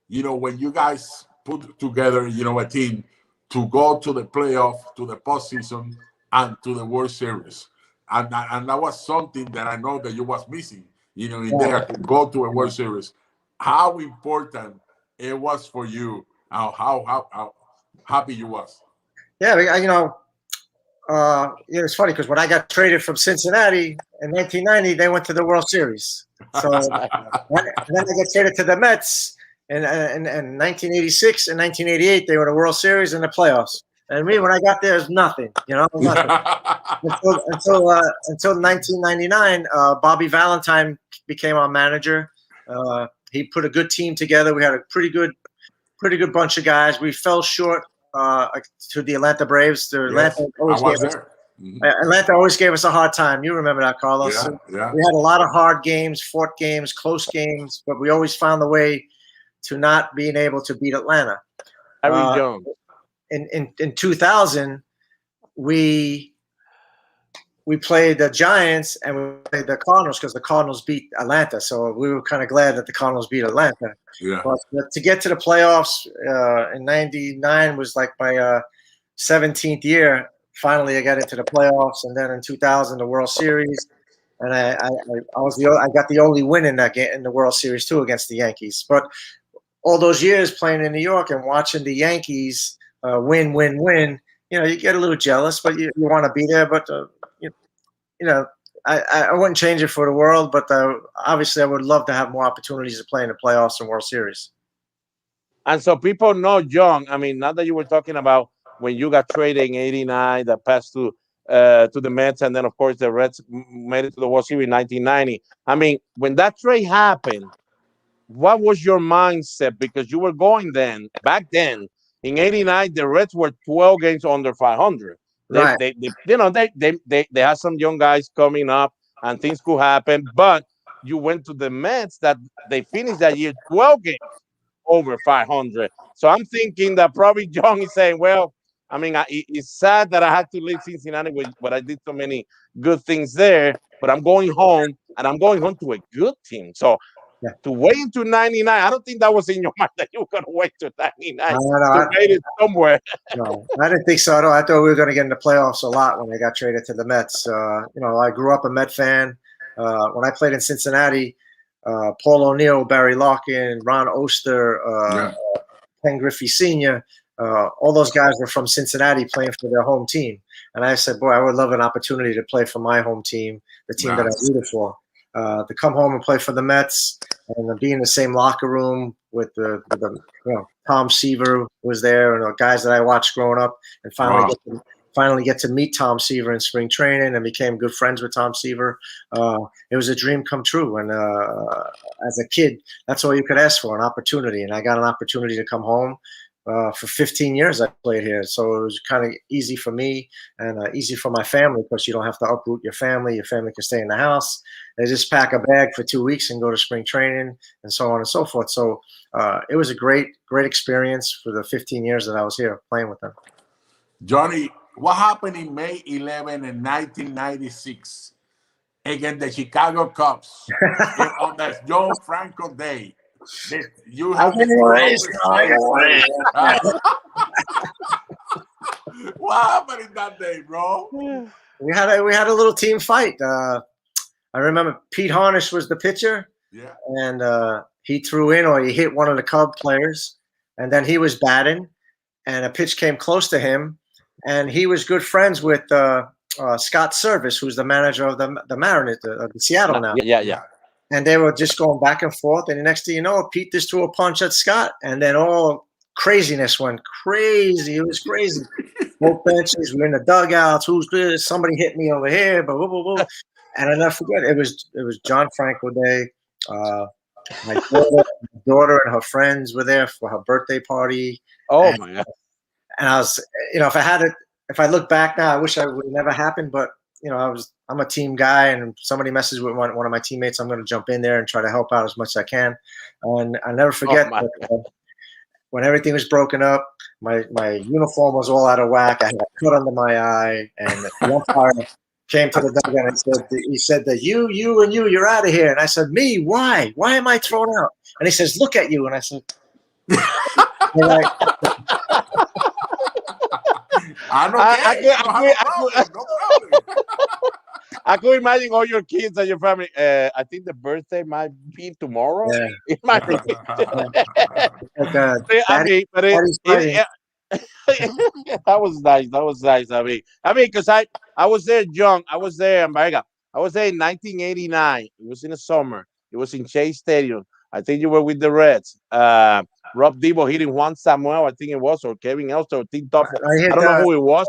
You know, when you guys put together, you know, a team to go to the playoff, to the postseason, and to the World Series. And that was something that I know that you was missing, you know, in there to go to a World Series. How important it was for you, how happy you was. Yeah, you know, it's funny because when I got traded from Cincinnati in 1990, they went to the World Series. So and then I got traded to the Mets in 1986 and 1988. They were the World Series and the playoffs. And me, when I got there, it was nothing, you know, nothing. until 1999, Bobby Valentine became our manager. He put a good team together. We had a pretty good bunch of guys. We fell short to the Atlanta Braves. Atlanta always gave us a hard time. You remember that, Carlos? Yeah. We had a lot of hard games, fought games, close games, but we always found a way to not being able to beat Atlanta. Harry Jones. In 2000, we played the Giants and we played the Cardinals because the Cardinals beat Atlanta. So we were kind of glad that the Cardinals beat Atlanta. Yeah. But to get to the playoffs in 99 was like my 17th year. Finally, I got into the playoffs, and then in 2000, the World Series. And I got the only win in that game in the World Series too against the Yankees. But all those years playing in New York and watching the Yankees win, you know, you get a little jealous, but you want to be there. But you know, I wouldn't change it for the world. But obviously, I would love to have more opportunities to play in the playoffs and World Series. And so people know, John. I mean, now that you were talking about when you got traded in '89, that passed to the Mets, and then of course the Reds made it to the World Series in 1990. I mean, when that trade happened, what was your mindset? Because you were going back then in '89, the Reds were 12 games under 500. Right. They had some young guys coming up, and things could happen. But you went to the Mets that they finished that year 12 games over 500. So I'm thinking that probably John is saying, well, I mean, it's sad that I had to leave Cincinnati, but I did so many good things there. But I'm going home, and I'm going home to a good team. So to wait into 99, I don't think that was in your mind that you were going to wait to 99 to wait it somewhere. No, I didn't think so at all. I thought we were going to get in the playoffs a lot when they got traded to the Mets. You know, I grew up a Met fan. When I played in Cincinnati, Paul O'Neill, Barry Larkin, Ron Oster, Ken Griffey Sr., all those guys were from Cincinnati playing for their home team. And I said, boy, I would love an opportunity to play for my home team, the team that I rooted for. To come home and play for the Mets and be in the same locker room with the Tom Seaver was there and the guys that I watched growing up, and finally get to meet Tom Seaver in spring training and became good friends with Tom Seaver. It was a dream come true. And as a kid, that's all you could ask for, an opportunity. And I got an opportunity to come home. For 15 years I played here, so it was kind of easy for me and easy for my family because you don't have to uproot your family. Your family can stay in the house. They just pack a bag for 2 weeks and go to spring training and so on and so forth. So it was a great experience for the 15 years that I was here playing with them. Johnny, what happened in May 11 in 1996 against the Chicago Cubs on that John Franco day? You have What happened in that day, bro? We had a little team fight. I remember Pete Harnish was the pitcher, and he threw in or he hit one of the Cub players, and then he was batting, and a pitch came close to him, and he was good friends with Scott Service, who's the manager of the Mariners, the Seattle now. Yeah. and they were just going back and forth. And the next thing you know, Pete just threw a punch at Scott, and then all craziness went crazy. It was crazy. Both benches were in the dugouts. Who's this? Somebody hit me over here. Blah, blah, blah, blah. And I never forget. It was John Franco Day. My daughter and her friends were there for her birthday party. Oh my God! And I was, if I look back now, I wish I would have never happened. But I'm a team guy, and somebody messes with one of my teammates, I'm going to jump in there and try to help out as much as I can. And I never forget when everything was broken up, my uniform was all out of whack. I had a cut under my eye, and the umpire came to the dugout and he said that you're out of here. And I said, me? Why? Why am I thrown out? And he says, look at you. And I said, I could imagine all your kids and your family. I think the birthday might be tomorrow. Yeah. It might be. That was nice. That was nice. I mean, because I was there young. I was there in Baerga. I was there in 1989. It was in the summer. It was in Shea Stadium. I think you were with the Reds. Rob Debo hitting Juan Samuel, I think it was, or Kevin Elster, or Tim Tuffle. I don't know who it was.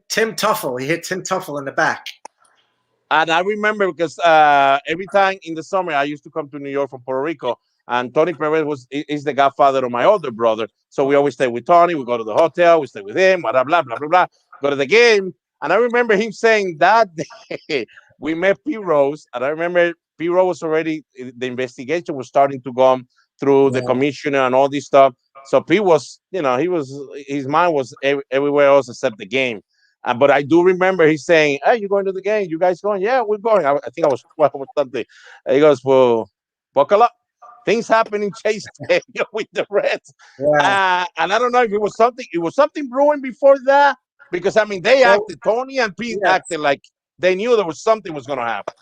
Tim Tuffle. He hit Tim Tuffle in the back. And I remember because every time in the summer, I used to come to New York from Puerto Rico, and Tony Perez is the godfather of my older brother. So we always stay with Tony. We go to the hotel. We stay with him, blah, blah, blah, blah, blah. Go to the game. And I remember him saying that day we met P. Rose. And I remember P. Rose was already, the investigation was starting to go through the commissioner and all this stuff. So P was, his mind was everywhere else except the game. But I do remember he saying, hey, you going to the game? You guys going? Yeah, we're going. I think I was 12 or something. And he goes, well, buckle up. Things happen in Chase Stadium with the Reds. Yeah. And I don't know if it was something brewing before that, because, I mean, they acted, Tony and Pete acted like they knew there was something was going to happen.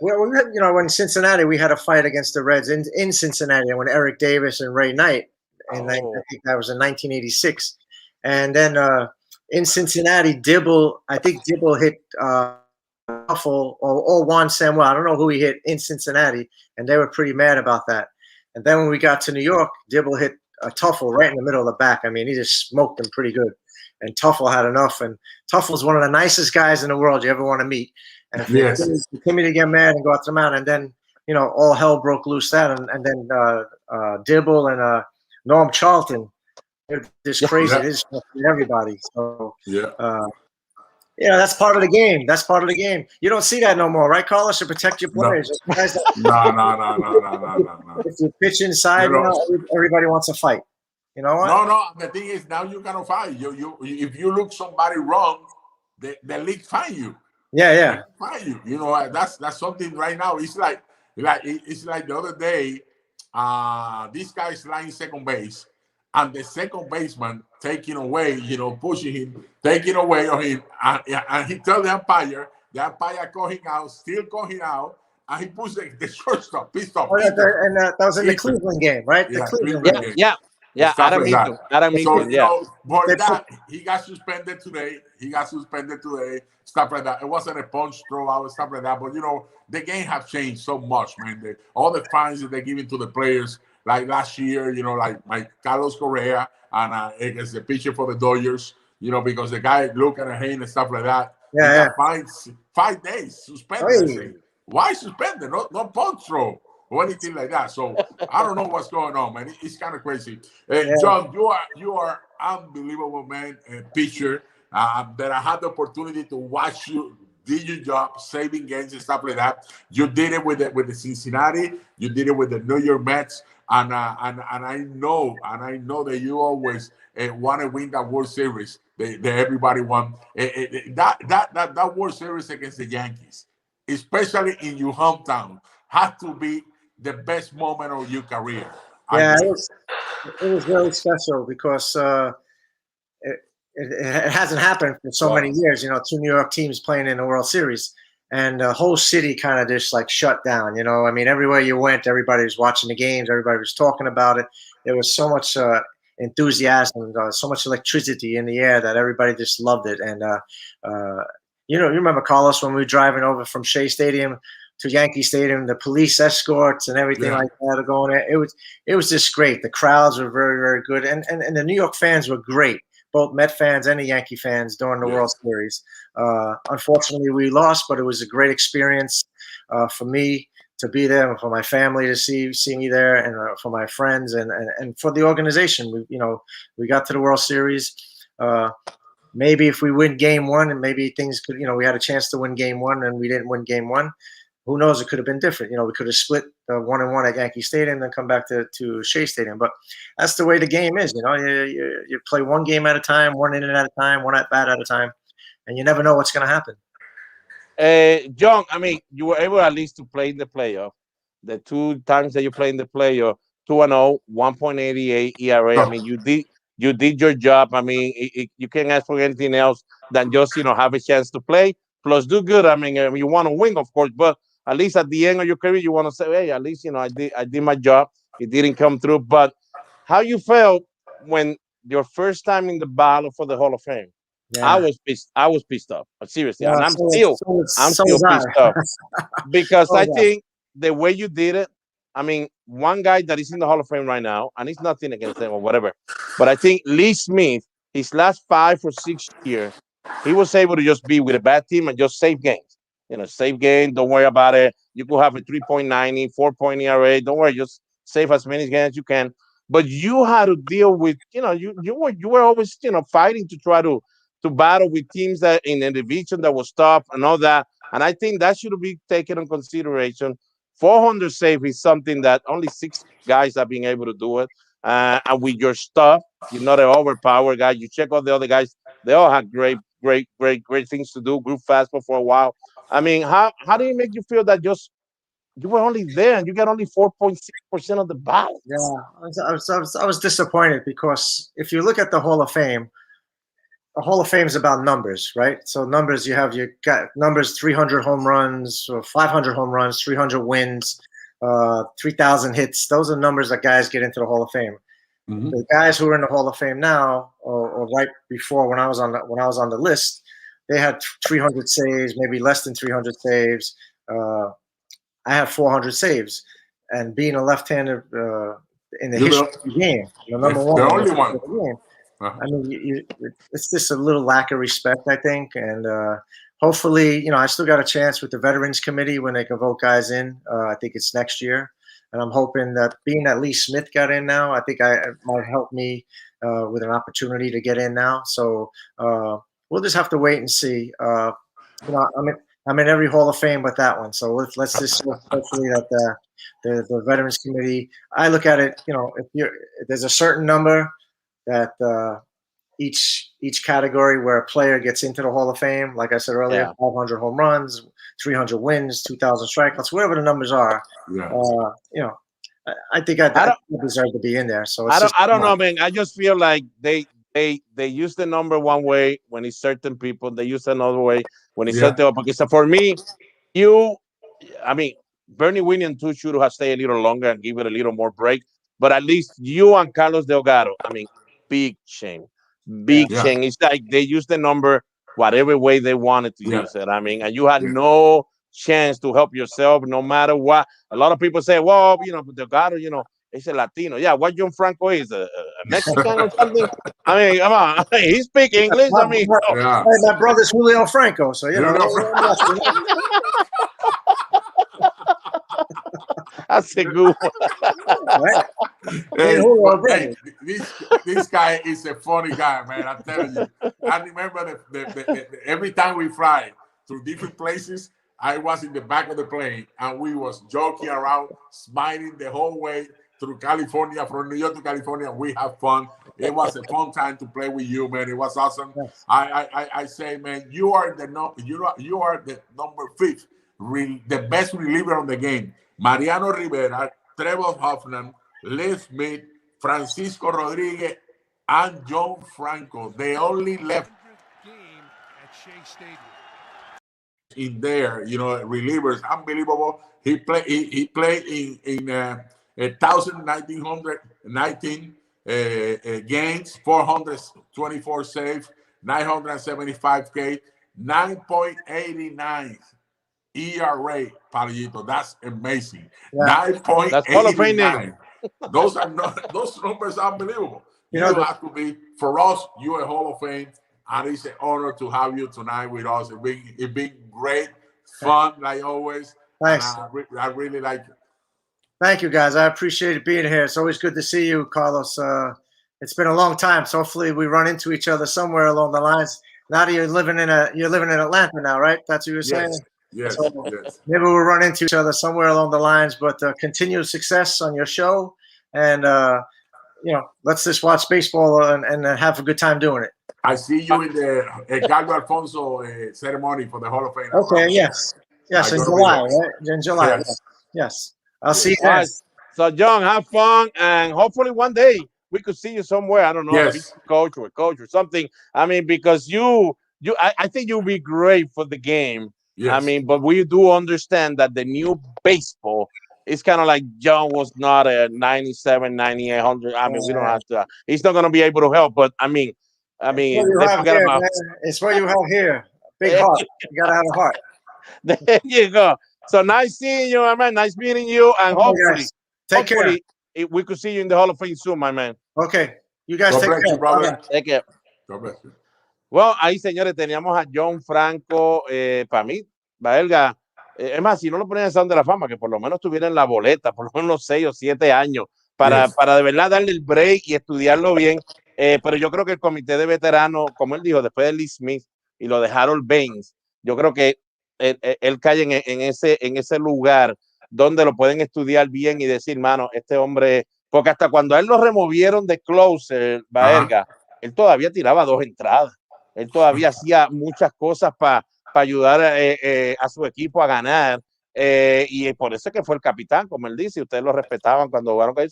Well, when Cincinnati, we had a fight against the Reds in Cincinnati, when Eric Davis and Ray Knight, and I think that was in 1986. And then in Cincinnati, I think Dibble hit Tuffle or Juan Samuel. I don't know who he hit in Cincinnati, and they were pretty mad about that. And then when we got to New York, Dibble hit Tuffle right in the middle of the back. I mean, he just smoked him pretty good. And Tuffle had enough. And Tuffle's one of the nicest guys in the world you ever want to meet. And for Timmy to get mad and go after him out, and then all hell broke loose. And then Dibble and Norm Charlton, they're just crazy. They just everybody. So that's part of the game. That's part of the game. You don't see that no more, right, Carlos? To protect your players. No. If you pitch inside, everybody wants to fight. You know what? No. The thing is, now you cannot fight. If you look somebody wrong, the league find you. Yeah. Find you. That's something right now. It's like the other day. This guy's lying second base, and the second baseman taking away, pushing him, taking away on him, and he tells the umpire calling out, still calling out, and he pushes the shortstop, pissed off. And that was in the Cleveland game, right? Yeah, the Cleveland game. Yeah. For that, he got suspended today. Stuff like that. It wasn't a punch throwout, stuff like that. But the game has changed so much, man. All the fines that they're giving to the players, like last year, like Carlos Correa, and against the pitcher for the Dodgers, because the guy looked at him and stuff like that. Yeah. Fines 5 days suspended. Hey. Why suspended? No punch throw or anything like that. So I don't know what's going on, man. It's kind of crazy. John, you are unbelievable, man, pitcher. That I had the opportunity to watch you did your job, saving games and stuff like that. You did it with the Cincinnati. You did it with the New York Mets, and I know that you always want to win that World Series. That everybody won. That World Series against the Yankees, especially in your hometown, had to be the best moment of your career. Yeah, it was really special because. It hasn't happened for so many years, 2 New York teams playing in the World Series, and the whole city kind of just like shut down. I mean, everywhere you went, everybody was watching the games, everybody was talking about it. There was so much enthusiasm, so much electricity in the air that everybody just loved it. And you remember, Carlos, when we were driving over from Shea Stadium to Yankee Stadium, the police escorts and everything like that are going there. It was just great. The crowds were very, very good, and the New York fans were great, both Met fans and the Yankee fans during the World Series. Unfortunately, we lost, but it was a great experience for me to be there, and for my family to see me there, and for my friends, and for the organization. We got to the World Series. Maybe if we win Game 1, and maybe things could, we had a chance to win Game 1, and we didn't win Game 1. Who knows? It could have been different. We could have split 1-1 at Yankee Stadium, then come back to Shea Stadium. But that's the way the game is. You play one game at a time, one inning at a time, one at bat at a time, and you never know what's going to happen. John, I mean, you were able at least to play in the playoff. The 2 times that you played in the playoff, 2-0, 1.88 ERA. I mean, you did your job. I mean, you can't ask for anything else than just have a chance to play, plus do good. I mean, you want to win, of course, but at least at the end of your career, you want to say, hey, at least I did my job. It didn't come through. But how you felt when your first time in the battle for the Hall of Fame? Yeah. I was pissed off. Seriously, and I'm still pissed off because I think the way you did it. I mean, one guy that is in the Hall of Fame right now, and it's nothing against him or whatever, but I think Lee Smith, his last 5 or 6 years, he was able to just be with a bad team and just save games. Save game. Don't worry about it. You could have a 3.90, 4 ERA. Don't worry, just save as many games as you can. But you had to deal with, you were always, fighting to try to battle with teams that in the division that was tough and all that. And I think that should be taken in consideration. 400 save is something that only 6 guys have been able to do it. And with your stuff, you're not an overpowered guy. You check out the other guys; they all have great things to do. Grew fastball for a while. I mean, how do you make you feel that just you were only there and you got only 4.6% of the ballot? Yeah, I was disappointed because if you look at the Hall of Fame. The Hall of Fame is about numbers, right? So numbers, you got numbers, 300 home runs, or 500 home runs, 300 wins, 3,000 hits. Those are numbers that guys get into the Hall of Fame. Mm-hmm. The guys who are in the Hall of Fame now, or right before when I was on the list, they had 300 saves, maybe less than 300 saves. I have 400 saves, and being a left-hander in the history of the game, the number one, the only one. I mean, it's just a little lack of respect, I think, and hopefully, I still got a chance with the Veterans Committee when they can vote guys in. I think it's next year, and I'm hoping that being that Lee Smith got in now, I think it might help me with an opportunity to get in now. So we'll just have to wait and see. I'm in every Hall of Fame but that one, so let's just hopefully that the Veterans Committee. I look at it, if there's a certain number that each category where a player gets into the Hall of Fame, like I said earlier, 500 home runs, 300 wins, 2,000 strikeouts, whatever the numbers are. Yeah. I think I deserve to be in there. So I don't know, man. I just feel like they use the number one way when it's certain people. They use another way when it's certain. Because for me, Bernie Williams too should have stayed a little longer and give it a little more break. But at least you and Carlos Delgado, big shame. Shame. It's like they use the number whatever way they wanted to use it. And you had no chance to help yourself no matter what. A lot of people say, well, Delgado, it's a Latino. Yeah, what John Franco is, a Mexican or something? Come on. He speaks English. My brother's Julio Franco, so That's a good one. This guy is a funny guy, man. I'm telling you. I remember every time we fly to different places, I was in the back of the plane and we was joking around, smiling the whole way through California, from New York to California. We have fun. It was a fun time to play with you, man. It was awesome. Yes. I say, man, you are the number 5, the best reliever on the game. Mariano Rivera, Trevor Hoffman, Lee Smith, Francisco Rodriguez, and John Franco. They only left game at Shea Stadium. In there, relievers, unbelievable. He played in 1,919 games, 424 saves, 975 K, 9.89 ERA, Palillito. That's amazing. Yeah. That's Hall of Fame. 9.89. Those numbers are unbelievable. You have to be, for us, you're a Hall of Fame, and it's an honor to have you tonight with us. It's been great, fun, like always. Thanks. I really like it. Thank you, guys. I appreciate being here. It's always good to see you, Carlos. It's been a long time, so hopefully we run into each other somewhere along the lines. Now that you're living in Atlanta now, right? That's what you were saying? Yes, so yes. Maybe we'll run into each other somewhere along the lines, but continued success on your show. And, let's just watch baseball and have a good time doing it. I see you in the Carlos Alfonso ceremony for the Hall of Fame. Okay, yes. Yes, in July, right? In July, yes. I'll see you guys. So, John, have fun, and hopefully one day we could see you somewhere. I don't know, coach or something. I mean, because I think you'll be great for the game. Yes. I mean, but we do understand that the new baseball is kind of like John was not a 97, 9800. I mean, we don't have to. He's not going to be able to help, but I mean, it's what you have here. Big heart. You gotta have a heart. There you go. So nice seeing you, my man. Nice meeting you, and hopefully, take care. We could see you in the Hall of Fame soon, my man. Okay, you guys take care, brother. Take care. God bless you. Well, ahí, señores, teníamos a John Franco, para mí, Baerga. Es más, si no lo ponían en el Salón de la Fama, que por lo menos tuviera en la boleta, por lo menos unos 6 o 7 años, para de verdad darle el break y estudiarlo bien. Pero yo creo que el comité de veteranos, como él dijo, después de Lee Smith y lo de Harold Baines, yo creo que él cae en ese lugar donde lo pueden estudiar bien y decir, mano, este hombre, porque hasta cuando a él lo removieron de closer, Baerga, él todavía tiraba 2 entradas, él todavía hacía muchas cosas para ayudar a su equipo a ganar, y por eso es que fue el capitán, como él dice, ustedes lo respetaban cuando jugaron con él,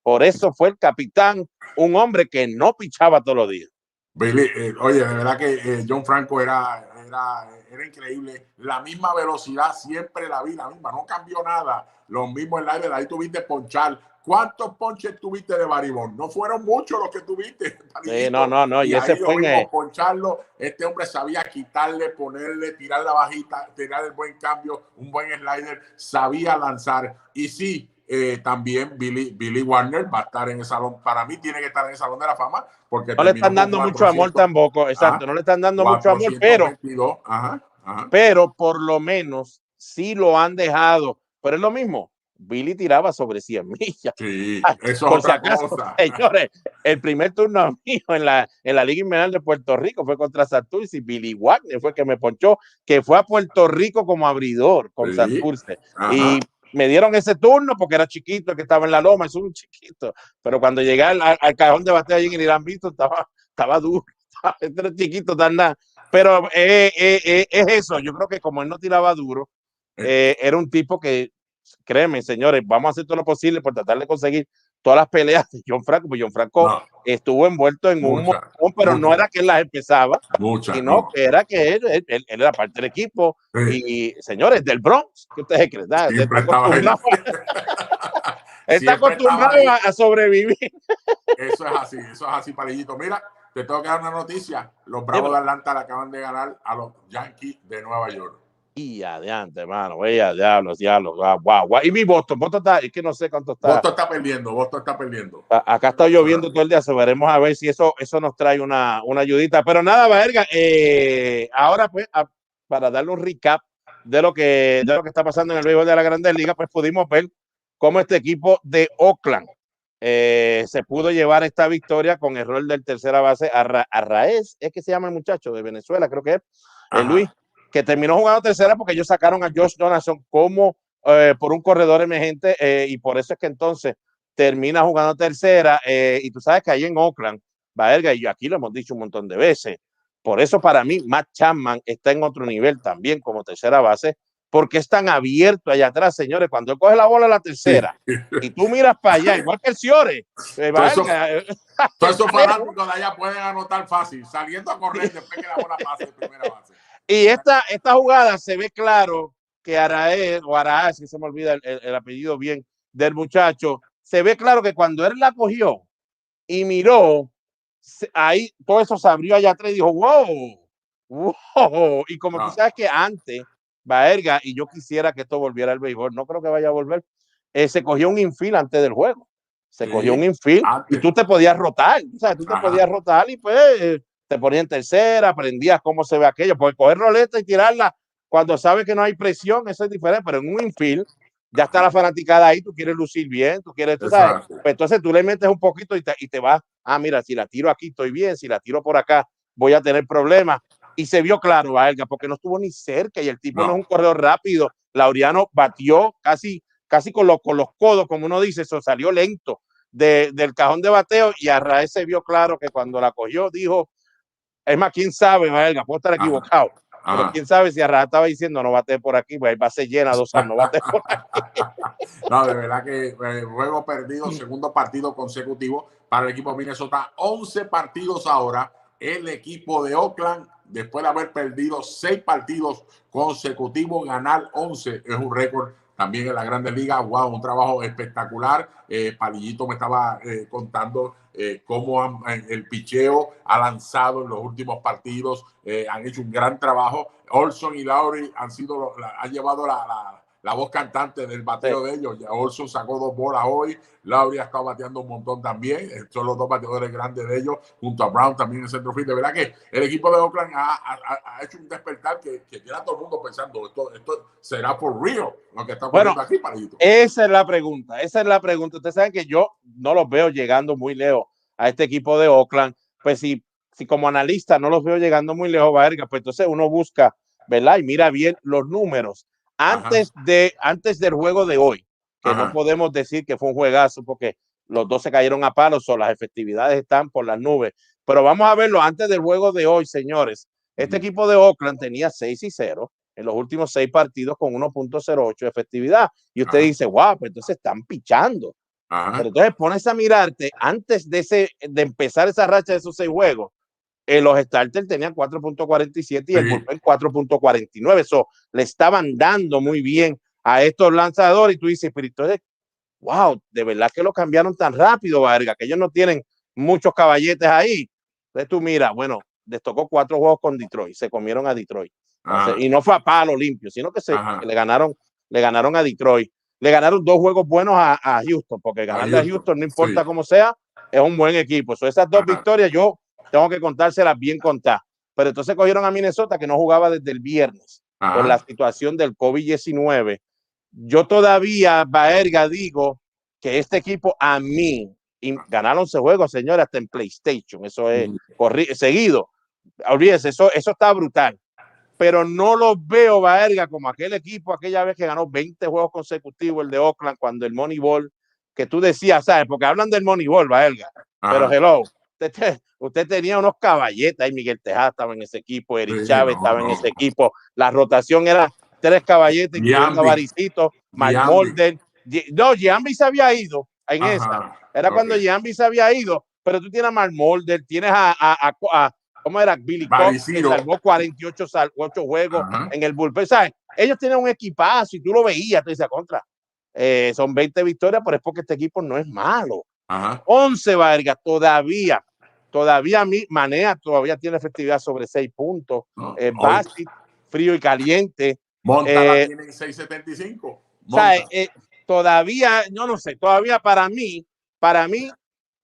por eso fue el capitán, un hombre que no pichaba todos los días. Billy, oye, de verdad que John Franco era increíble. La misma velocidad, siempre la vi, la misma, no cambió nada. Lo mismo en el aire, ahí tuviste ponchar. ¿Cuántos ponches tuviste de Baribón? No fueron muchos los que tuviste. Sí, no. Y ese fue poncharlo. Este hombre sabía quitarle, ponerle, tirar la bajita, tirar el buen cambio, un buen slider, sabía lanzar. Y sí, también Billy Warner va a estar en el salón. Para mí tiene que estar en el Salón de la Fama porque no le están dando mucho amor tampoco. Exacto, no le están dando mucho amor, pero por lo menos sí lo han dejado. Pero es lo mismo. Billy tiraba sobre 100 millas. Sí, eso por es otra si acaso, cosa. Señores, el primer turno mío en la Liga Invernal de Puerto Rico fue contra Santurce y Billy Wagner fue el que me ponchó, que fue a Puerto Rico como abridor con Santurce. Y me dieron ese turno porque era chiquito, el que estaba en la loma, es un chiquito. Pero cuando llegué al cajón de bateo allí en el Visto, estaba duro. Era chiquito, tan nada. Pero es eso. Yo creo que como él no tiraba duro, era un tipo que, créeme, señores, vamos a hacer todo lo posible por tratar de conseguir todas las peleas de John Franco, porque John Franco estuvo envuelto en un montón, pero no era que él las empezaba, sino que era que él era parte del equipo. Y señores, del Bronx, ¿qué ustedes creen? Está acostumbrado a sobrevivir. Eso es así, Palillito. Mira, te tengo que dar una noticia. Los Bravos de Atlanta le acaban de ganar a los Yankees de Nueva York. Y adelante, hermano, diablos. Wow. Y mi Boston está, es que no sé cuánto está. Boston está perdiendo. Acá está lloviendo todo el día, veremos a ver si eso nos trae una ayudita. Pero nada, Baerga, ahora pues, para darle un recap de lo que está pasando en el béisbol de la Grandes Ligas, pues pudimos ver cómo este equipo de Oakland se pudo llevar esta victoria con error del tercera base Arraez, es que se llama el muchacho de Venezuela, creo que es Luis, que terminó jugando tercera porque ellos sacaron a Josh Donaldson como por un corredor emergente, y por eso es que entonces termina jugando tercera, y tú sabes que ahí en Oakland, Baerga, y aquí lo hemos dicho un montón de veces, por eso para mí Matt Chapman está en otro nivel también como tercera base, porque es tan abierto allá atrás, señores, cuando él coge la bola a la tercera y tú miras para allá, igual que el Ciore, todos esos fanáticos de allá pueden anotar fácil, saliendo a correr después que la bola pase de primera base. Y esta jugada se ve claro que Araez, si se me olvida el apellido bien del muchacho, se ve claro que cuando él la cogió y miró, ahí todo eso se abrió allá atrás y dijo, wow. Y como tú sabes que antes Baerga, y yo quisiera que esto volviera al béisbol, no creo que vaya a volver, se cogió un infield antes del juego. Se cogió un infield y tú te podías rotar, o sea, tú te podías rotar y pues te ponías en tercera, aprendías cómo se ve aquello, porque coger roleta y tirarla cuando sabes que no hay presión, eso es diferente, pero en un infield ya está la fanaticada ahí, tú quieres lucir bien, tú quieres, tú sabes, pues entonces tú le metes un poquito y te vas, mira, si la tiro aquí estoy bien, si la tiro por acá voy a tener problemas, y se vio claro, Baerga, porque no estuvo ni cerca y el tipo no es un corredor rápido, Laureano batió casi con los codos, como uno dice, eso salió lento del cajón de bateo y Arraez se vio claro que cuando la cogió dijo, es más, quién sabe, Baerga, puedo estar equivocado, pero quién sabe si Arraez estaba diciendo no bate por aquí, pues va a ser llena 2 años, no bate por aquí. No, de verdad que juego perdido, segundo partido consecutivo para el equipo de Minnesota, 11 partidos ahora, el equipo de Oakland, después de haber perdido 6 partidos consecutivos, ganar 11 es un récord también en la Grandes Ligas. Wow, un trabajo espectacular. Palillito me estaba contando cómo el picheo ha lanzado en los últimos partidos. Han hecho un gran trabajo. Olson y Lowry han llevado la voz cantante del bateo de ellos. Olson sacó 2 bolas hoy. Lowry ha estado bateando un montón también. Son los 2 bateadores grandes de ellos, junto a Brown también en centro field. De verdad que el equipo de Oakland ha hecho un despertar que tiene a todo el mundo pensando, esto será for real lo que está ocurriendo aquí, Palillito. Esa es la pregunta. Ustedes saben que yo no los veo llegando muy lejos a este equipo de Oakland. Pues si como analista no los veo llegando muy lejos, Baerga, pues entonces uno busca, ¿verdad? Y mira bien los números. Antes del juego de hoy, que no podemos decir que fue un juegazo porque los dos se cayeron a palos o las efectividades están por las nubes, pero vamos a verlo antes del juego de hoy, señores. Este equipo de Oakland tenía 6-0 en los últimos 6 partidos con 1.08 de efectividad y usted dice, wow, pues entonces están pichando. Pero entonces pones a mirarte antes de empezar esa racha de esos 6 juegos, los starters tenían 4.47 y el bullpen 4.49. Eso le estaban dando muy bien a estos lanzadores. Y tú dices, pero entonces, wow, de verdad que lo cambiaron tan rápido, Baerga, que ellos no tienen muchos caballetes ahí. Entonces tú mira, bueno, les tocó 4 juegos con Detroit, se comieron a Detroit. Entonces, y no fue a palo limpio, sino que que le ganaron a Detroit. Le ganaron 2 juegos buenos a Houston, porque ganarle a Houston no importa cómo sea, es un buen equipo. Esas 2 victorias yo tengo que contárselas bien contadas. Pero entonces cogieron a Minnesota, que no jugaba desde el viernes por la situación del COVID-19. Yo todavía, Baerga, digo que este equipo a mí, ganaron 11 juegos, señores, hasta en PlayStation. Eso es seguido. Olvídese, eso está brutal. Pero no los veo, Baerga, como aquel equipo, aquella vez que ganó 20 juegos consecutivos, el de Oakland, cuando el Moneyball, que tú decías, ¿sabes? Porque hablan del Moneyball, Baerga. Pero hello. Usted tenía unos caballetes ahí, Miguel Tejada estaba en ese equipo, Eric Chávez estaba en ese equipo, la rotación era 3 caballetes, incluyendo a Varicito, Mark Molden. No, Giambi se había ido en esa, era cuando Giambi se había ido, pero tú tienes a Mark Molden, tienes a ¿cómo era? Billy Cox, que salvó 48 juegos en el bullpen, ¿sabes? Ellos tienen un equipazo y tú lo veías, tú dices, contra, son 20 victorias, pero es porque este equipo no es malo. 11, Baerga, todavía Manea todavía tiene efectividad sobre 6 puntos. Bassett, frío y caliente. Montana tiene 6.75. Todavía, yo no sé, todavía para mí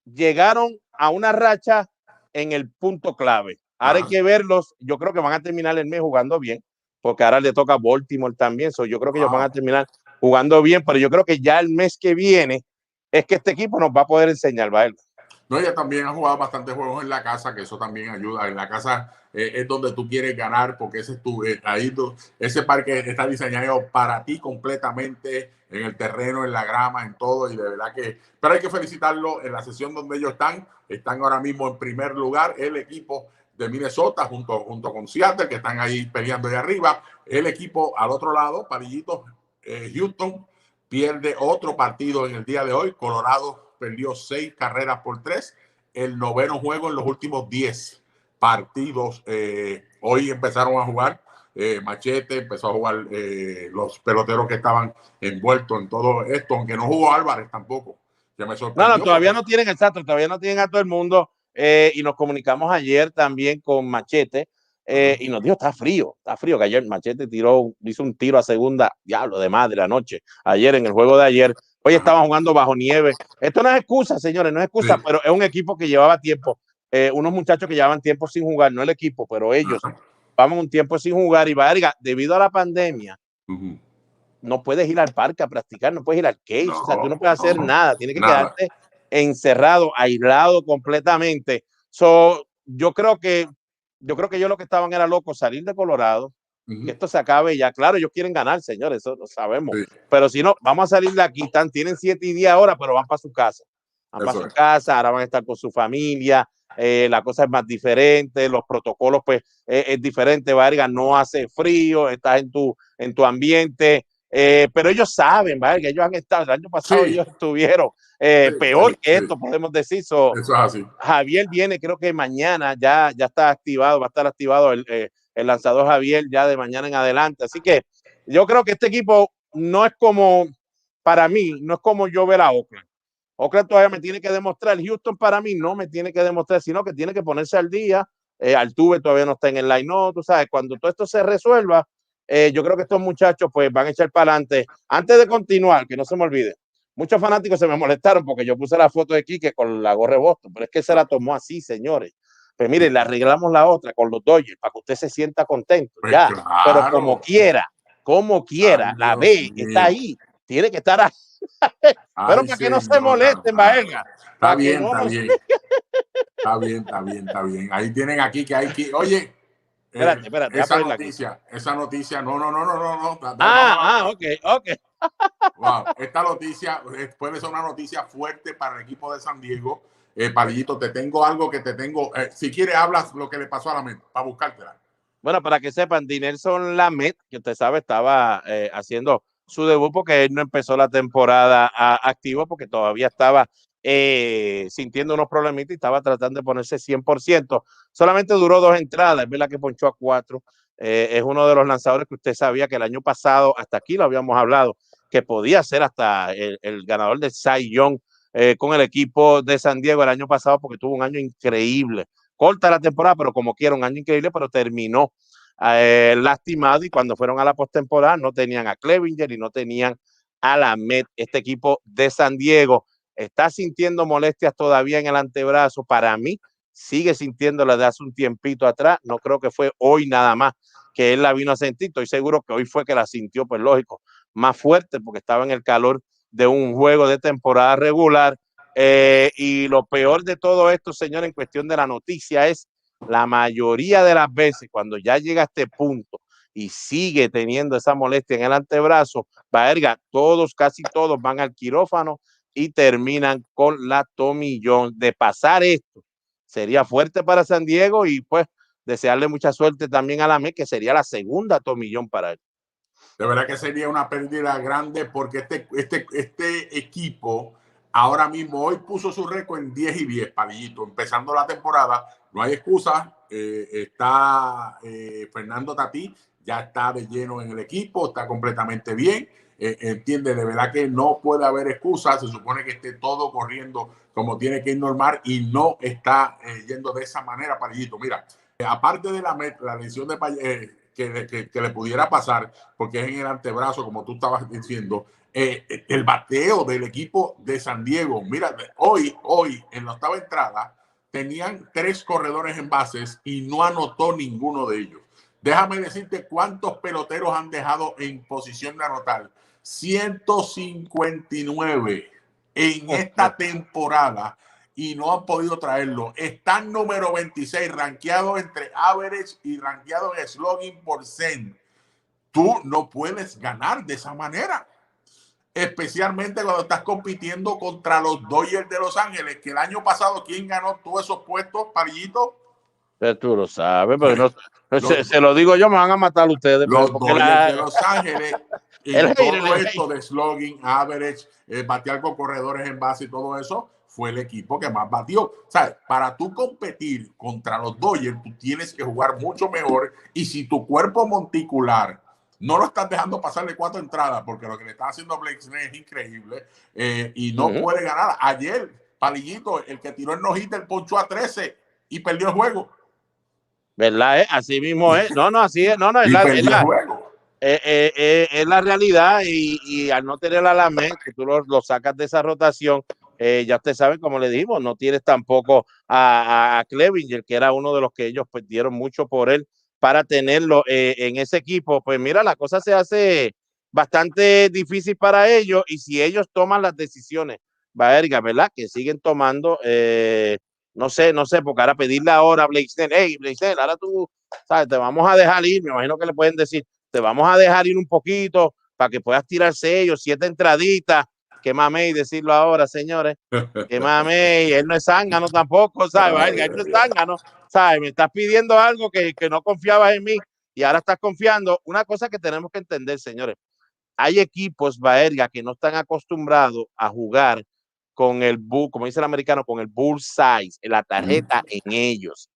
llegaron a una racha en el punto clave. Ahora hay que verlos. Yo creo que van a terminar el mes jugando bien, porque ahora le toca a Baltimore también. Yo creo que ellos van a terminar jugando bien, pero yo creo que ya el mes que viene es que este equipo nos va a poder enseñar, Baerga. No, ella también ha jugado bastantes juegos en la casa, que eso también ayuda. En la casa es donde tú quieres ganar, porque ese es ese parque está diseñado para ti completamente, en el terreno, en la grama, en todo, y de verdad que, pero hay que felicitarlo en la sesión donde ellos están ahora mismo en primer lugar, el equipo de Minnesota junto con Seattle, que están ahí peleando ahí arriba. El equipo al otro lado, Palillito, Houston, pierde otro partido en el día de hoy. Colorado perdió 6 carreras por 3, el 9º juego en los últimos 10 partidos. Hoy empezaron a jugar, Machete empezó a jugar, los peloteros que estaban envueltos en todo esto, aunque no jugó Álvarez tampoco, que me sorprendió. No, todavía no tienen, exacto, todavía no tienen a todo el mundo, y nos comunicamos ayer también con Machete, y nos dijo, está frío, que ayer Machete hizo un tiro a segunda, diablo de madre anoche, ayer en el juego de ayer. Hoy estaban jugando bajo nieve. Esto no es excusa, señores, no es excusa, pero es un equipo que llevaba tiempo, unos muchachos que llevaban tiempo sin jugar, no el equipo, pero ellos llevaban un tiempo sin jugar. Y Baerga, debido a la pandemia, no puedes ir al parque a practicar, no puedes ir al cage, o sea, tú no puedes hacer nada, tienes que quedarte encerrado, aislado completamente. Yo creo que ellos lo que estaban era locos, salir de Colorado, que esto se acabe ya. Claro, ellos quieren ganar, señores, eso lo sabemos. Pero si no, vamos a salir de aquí. Tienen 7 y 10 ahora, pero van para su casa. Van para su casa, ahora van a estar con su familia. La cosa es más diferente, los protocolos, pues, es diferente. Baerga, no hace frío, estás en tu ambiente. Pero ellos saben, Baerga, ellos han estado, el año pasado ellos estuvieron peor que esto, podemos decir. Eso es así. Javier viene, creo que mañana ya está activado, va a estar activado el lanzador Javier ya de mañana en adelante. Así que yo creo que este equipo no es como, para mí, no es como yo ver a Oakland. Oakland todavía me tiene que demostrar. Houston para mí no me tiene que demostrar, sino que tiene que ponerse al día. Altuve todavía no está en el line-up, tú sabes, cuando todo esto se resuelva, yo creo que estos muchachos pues van a echar para adelante. Antes de continuar, que no se me olvide, muchos fanáticos se me molestaron porque yo puse la foto de Quique con la gorra de Boston, pero es que se la tomó así, señores. Pues mire, le arreglamos la otra con los Dodgers para que usted se sienta contento, pues ya. Claro. Pero como quiera, la B está ahí, tiene que estar ahí. Pero para que no se molesten, Baerga. Está bien, está bien. Ahí tienen aquí que hay que, oye, espérate, esa noticia, no. Ok. Wow, esta noticia puede ser una noticia fuerte para el equipo de San Diego. Palillito, te tengo algo que si quieres hablas lo que le pasó a la Met, para buscártela. Bueno, para que sepan, Dinelson Lamet, que usted sabe, estaba haciendo su debut porque él no empezó la temporada activo porque todavía estaba sintiendo unos problemitas y estaba tratando de ponerse 100%. Solamente duró 2 entradas, es verdad que ponchó a 4. Es uno de los lanzadores que usted sabía que el año pasado, hasta aquí lo habíamos hablado, que podía ser hasta el ganador de Cy Young con el equipo de San Diego el año pasado porque tuvo un año increíble. Corta la temporada, pero como quiera, un año increíble, pero terminó lastimado, y cuando fueron a la postemporada no tenían a Clevinger y no tenían a la Met. Este equipo de San Diego está sintiendo molestias todavía en el antebrazo. Para mí sigue sintiéndola de hace un tiempito atrás, no creo que fue hoy nada más que él la vino a sentir, estoy seguro que hoy fue que la sintió, pues lógico, más fuerte porque estaba en el calor de un juego de temporada regular. Y lo peor de todo esto, señor, en cuestión de la noticia es la mayoría de las veces cuando ya llega a este punto y sigue teniendo esa molestia en el antebrazo, Baerga, casi todos van al quirófano y terminan con la tomillón. De pasar esto, sería fuerte para San Diego y pues desearle mucha suerte también a la Met, que sería la segunda tomillón para él. De verdad que sería una pérdida grande porque este equipo ahora mismo, hoy puso su récord en 10 y 10, Palillito, empezando la temporada. No hay excusa. Está Fernando Tatís, ya está de lleno en el equipo, está completamente bien. Entiende, de verdad que no puede haber excusa. Se supone que esté todo corriendo como tiene que ir normal y no está yendo de esa manera, Palillito. Mira, aparte de la lesión de que le pudiera pasar, porque es en el antebrazo, como tú estabas diciendo, el bateo del equipo de San Diego. Mira, hoy en la octava entrada tenían 3 corredores en bases y no anotó ninguno de ellos. Déjame decirte cuántos peloteros han dejado en posición de anotar. 159 en esta temporada y no han podido traerlo. Están número 26, rankeado entre average y rankeado en slugging %. Tú no puedes ganar de esa manera, especialmente cuando estás compitiendo contra los Dodgers de Los Ángeles, que el año pasado, ¿quién ganó todos esos puestos, Palillito? Pero tú lo sabes, pero se lo digo yo, me van a matar ustedes. Los Dodgers de Los Ángeles, en todo esto de slugging, average, batear con corredores en base y todo eso, fue el equipo que más batió. O sea, para tú competir contra los Dodgers, tú tienes que jugar mucho mejor, y si tu cuerpo monticular no lo estás dejando pasarle 4 entradas, porque lo que le está haciendo Blake Snell es increíble, y no puede ganar. Ayer, Palillito, el que tiró el no-hitter, ponchó a 13 y perdió el juego. ¿Verdad? Así mismo es. No, así es. No, es la realidad y al no tener a la mente, que tú lo sacas de esa rotación, ya usted sabe, como le dijimos, no tienes tampoco a Clevinger, que era uno de los que ellos pues, dieron mucho por él para tenerlo en ese equipo. Pues mira, la cosa se hace bastante difícil para ellos y si ellos toman las decisiones, Baerga, ¿verdad? Que siguen tomando, no sé, porque ahora pedirle ahora a Blake Snell, hey, Blake Snell, ahora tú, ¿sabes? Te vamos a dejar ir, me imagino que le pueden decir, te vamos a dejar ir un poquito para que puedas tirar sellos, 7 entraditas, que mamey decirlo ahora, señores, que mamey, él no es zángano tampoco, ¿sabes? Él no es zángano, ¿sabes? Me estás pidiendo algo que no confiabas en mí y ahora estás confiando. Una cosa que tenemos que entender, señores, hay equipos, Baerga, que no están acostumbrados a jugar con el bull, como dice el americano, con el bull size, la tarjeta en ellos.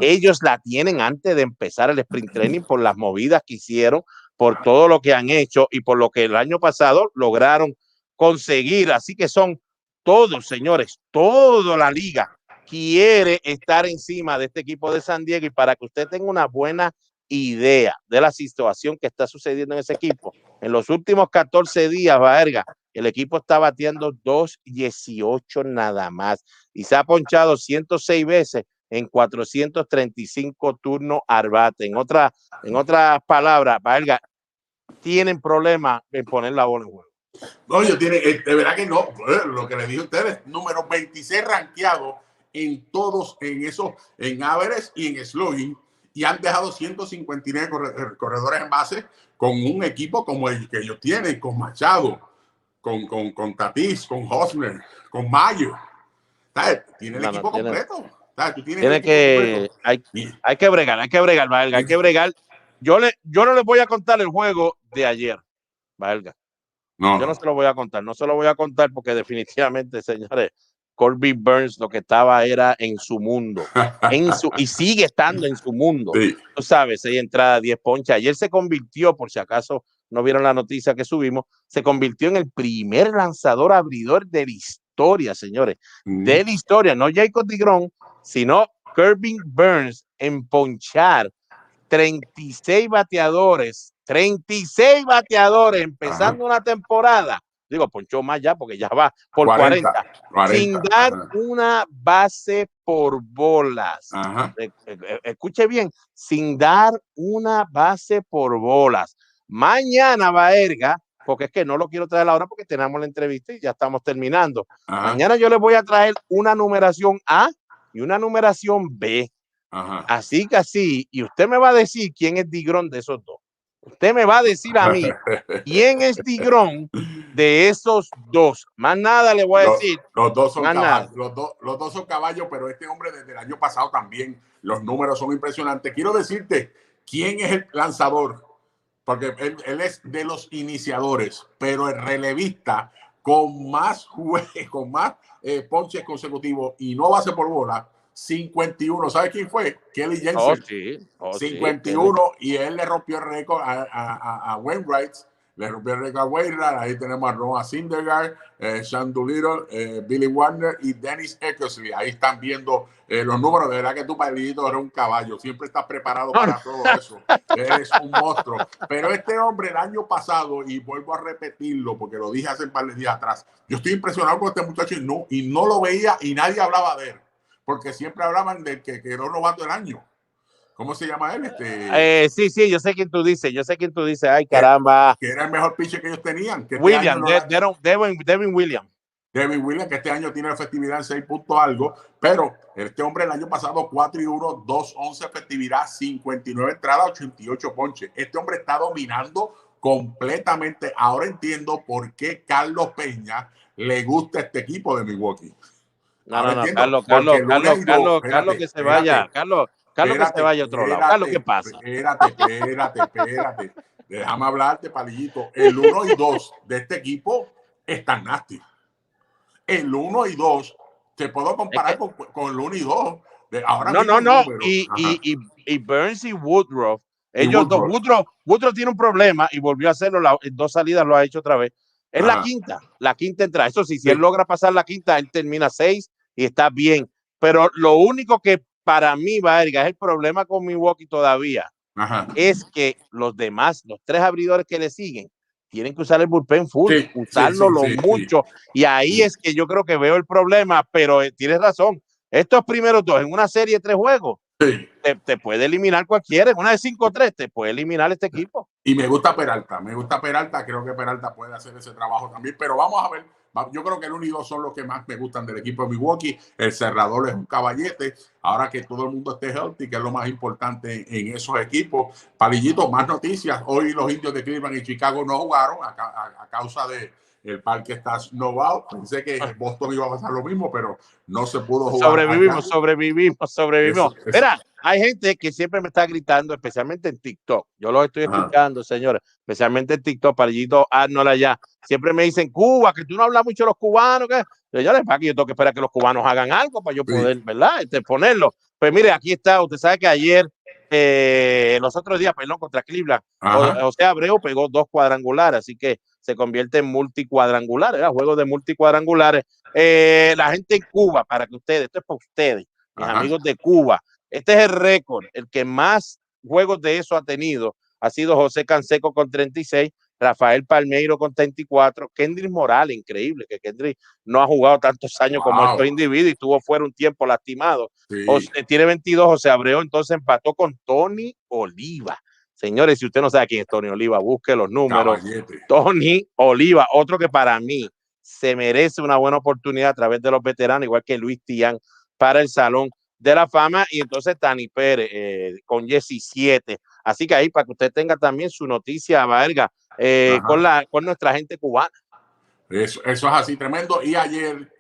Ellos la tienen antes de empezar el sprint training por las movidas que hicieron, por todo lo que han hecho y por lo que el año pasado lograron conseguir. Así que son todos, señores, toda la liga quiere estar encima de este equipo de San Diego y para que usted tenga una buena idea de la situación que está sucediendo en ese equipo. En los últimos 14 días, Baerga, el equipo está bateando 2.18 nada más y se ha ponchado 106 veces en 435 turnos al bate. En otras palabras, Baerga, tienen problemas en poner la bola en juego. No, yo tiene, de verdad que no, lo que les dije a ustedes, número 26 rankeado en todos, en average y en slugging, y han dejado 159 corredores en base con un equipo como el que ellos tienen, con Machado, con Tatis, con Hosmer, con Mayo. Tiene el equipo completo. Hay que bregar, Baerga, hay que bregar. Yo no les voy a contar el juego de ayer, Baerga. Yo no se lo voy a contar, porque definitivamente, señores, Colby Burns lo que estaba era en su mundo, y sigue estando en su mundo. Sí. Tú sabes, 6 entradas, 10 ponchas. Ayer se convirtió, por si acaso no vieron la noticia que subimos, se convirtió en el primer lanzador abridor de la historia, señores, de la historia, no Jacob deGrom, sino Colby Burns en ponchar 36 bateadores empezando una temporada. Digo, ponchó más ya porque ya va por 40 sin dar una base por bolas. Escuche bien, sin dar una base por bolas. Mañana, Baerga, porque es que no lo quiero traer ahora porque tenemos la entrevista y ya estamos terminando. Mañana yo les voy a traer una numeración A y una numeración B. Así que así, y usted me va a decir quién es deGrom de esos dos. Usted me va a decir a mí quién es deGrom de esos dos. Más nada le voy a decir. Los dos son caballos. Los dos son caballos, pero este hombre desde el año pasado también, los números son impresionantes. Quiero decirte quién es el lanzador, porque él es de los iniciadores, pero el relevista con más ponches consecutivos y no base por bola. 51, ¿sabe quién fue? Kelly Jensen. 51, y él le rompió el récord a Wainwright, ahí tenemos a Noah Syndergaard, Sean Doolittle, Billy Warner y Dennis Eckersley. Ahí están viendo los números. De verdad que tu Palillito eres un caballo, siempre estás preparado para todo eso, eres un monstruo. Pero este hombre el año pasado, y vuelvo a repetirlo porque lo dije hace un par de días atrás, yo estoy impresionado con este muchacho y no lo veía y nadie hablaba de él, porque siempre hablaban del que quedó novato del año. ¿Cómo se llama él? Sí, yo sé quién tú dices. Ay, caramba. Que era el mejor pitcher que ellos tenían. Que William, Devin Williams. Devin Williams, que este año tiene efectividad en 6 puntos algo, pero este hombre el año pasado 4-1, 2-11 efectividad, 59 entradas, 88 ponches. Este hombre está dominando completamente. Ahora entiendo por qué Carlos Peña le gusta este equipo de Milwaukee. Carlos, que se vaya. Carlos, que se vaya a otro lado. Carlos, ¿qué pasa? Espérate. Déjame hablarte, Palillito. El 1 y 2 de este equipo están nasty. El 1 y 2, te puedo comparar con el 1 y 2. Ahora no. Y Burns y Woodruff. Ellos dos. Woodruff tiene un problema y volvió a hacerlo. En 2 salidas lo ha hecho otra vez. Es la quinta entrada. Eso sí, si él logra pasar la quinta, él termina 6 y está bien. Pero lo único que para mí, Baerga, es el problema con Milwaukee todavía. Ajá. Es que los demás, los 3 abridores que le siguen, tienen que usar el bullpen full, usarlo mucho. Y ahí es que yo creo que veo el problema, pero tienes razón. Estos primeros 2 en una serie de 3 juegos, te puede eliminar cualquiera. En una de 5-3 te puede eliminar este equipo. Y me gusta Peralta, creo que Peralta puede hacer ese trabajo también, pero vamos a ver. Yo creo que el 1 y 2 son los que más me gustan del equipo de Milwaukee. El cerrador es un caballete. Ahora que todo el mundo esté healthy, que es lo más importante en esos equipos. Palillito, más noticias. Hoy los indios de Cleveland y Chicago no jugaron a causa de el parque está snowball. Pensé que en Boston iba a pasar lo mismo, pero no se pudo jugar. Sobrevivimos. Mira, hay gente que siempre me está gritando, especialmente en TikTok. Yo los estoy escuchando, señores, especialmente en TikTok, Palillito, Arnold allá. Siempre me dicen, Cuba, que tú no hablas mucho de los cubanos. Que yo les pago, yo tengo que esperar que los cubanos hagan algo para yo poder, ¿verdad? Ponerlo. Pues mire, aquí está. Usted sabe que ayer, los otros días, perdón, contra Cleveland, José Abreu pegó 2 cuadrangulares, así que se convierte en multicuadrangular, era juego de multicuadrangulares. La gente en Cuba, para que ustedes, esto es para ustedes, mis amigos de Cuba, este es el récord, el que más juegos de eso ha tenido ha sido José Canseco con 36, Rafael Palmeiro con 34, Kendrick Morales, increíble que Kendrick no ha jugado tantos años como estos individuos y estuvo fuera un tiempo lastimado. Tiene 22, José Abreu entonces empató con Tony Oliva. Señores, si usted no sabe quién es Tony Oliva, busque los números. Caballete. Tony Oliva, otro que para mí se merece una buena oportunidad a través de los veteranos, igual que Luis Tián para el Salón de la Fama, y entonces Tani Pérez con 17. Así que ahí para que usted tenga también su noticia, Baerga, con nuestra gente cubana. Eso es así, tremendo. Y ayer,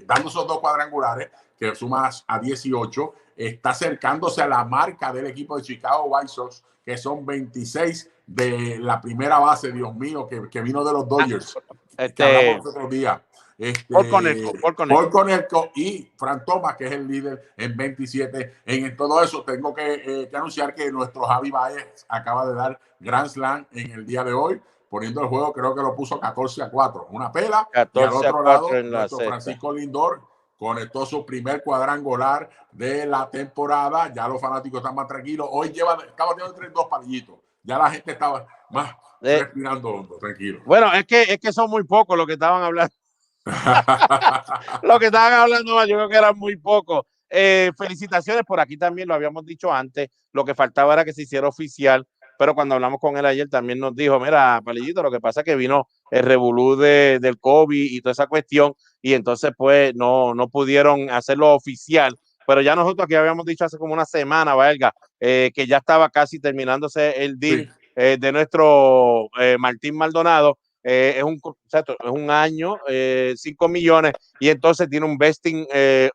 dando esos 2 cuadrangulares, que sumas a 18, está acercándose a la marca del equipo de Chicago White Sox, que son 26 de la primera base, Dios mío, que vino de los Dodgers. Que hablamos otro día. Paul Conelco y Frank Thomas, que es el líder en 27. En todo eso tengo que anunciar que nuestro Javi Baez acaba de dar Grand Slam en el día de hoy, poniendo el juego, creo que lo puso 14-4, una pela. Y al otro lado, nuestro Francisco Lindor conectó su primer cuadrangular de la temporada. Ya los fanáticos están más tranquilos. Hoy estaba teniendo 3-2 Palillitos. Ya la gente estaba más respirando hondo, tranquilo. Bueno, es que son muy pocos los que estaban hablando. Lo que estaban hablando, yo creo que eran muy pocos. Felicitaciones, por aquí también lo habíamos dicho antes, lo que faltaba era que se hiciera oficial, pero cuando hablamos con él ayer también nos dijo, mira, Palillito, lo que pasa es que vino el revolú del COVID y toda esa cuestión, y entonces pues no pudieron hacerlo oficial, pero ya nosotros aquí habíamos dicho hace como una semana, Baerga, que ya estaba casi terminándose el deal de nuestro Martín Maldonado. Es un año, 5 millones, y entonces tiene un vesting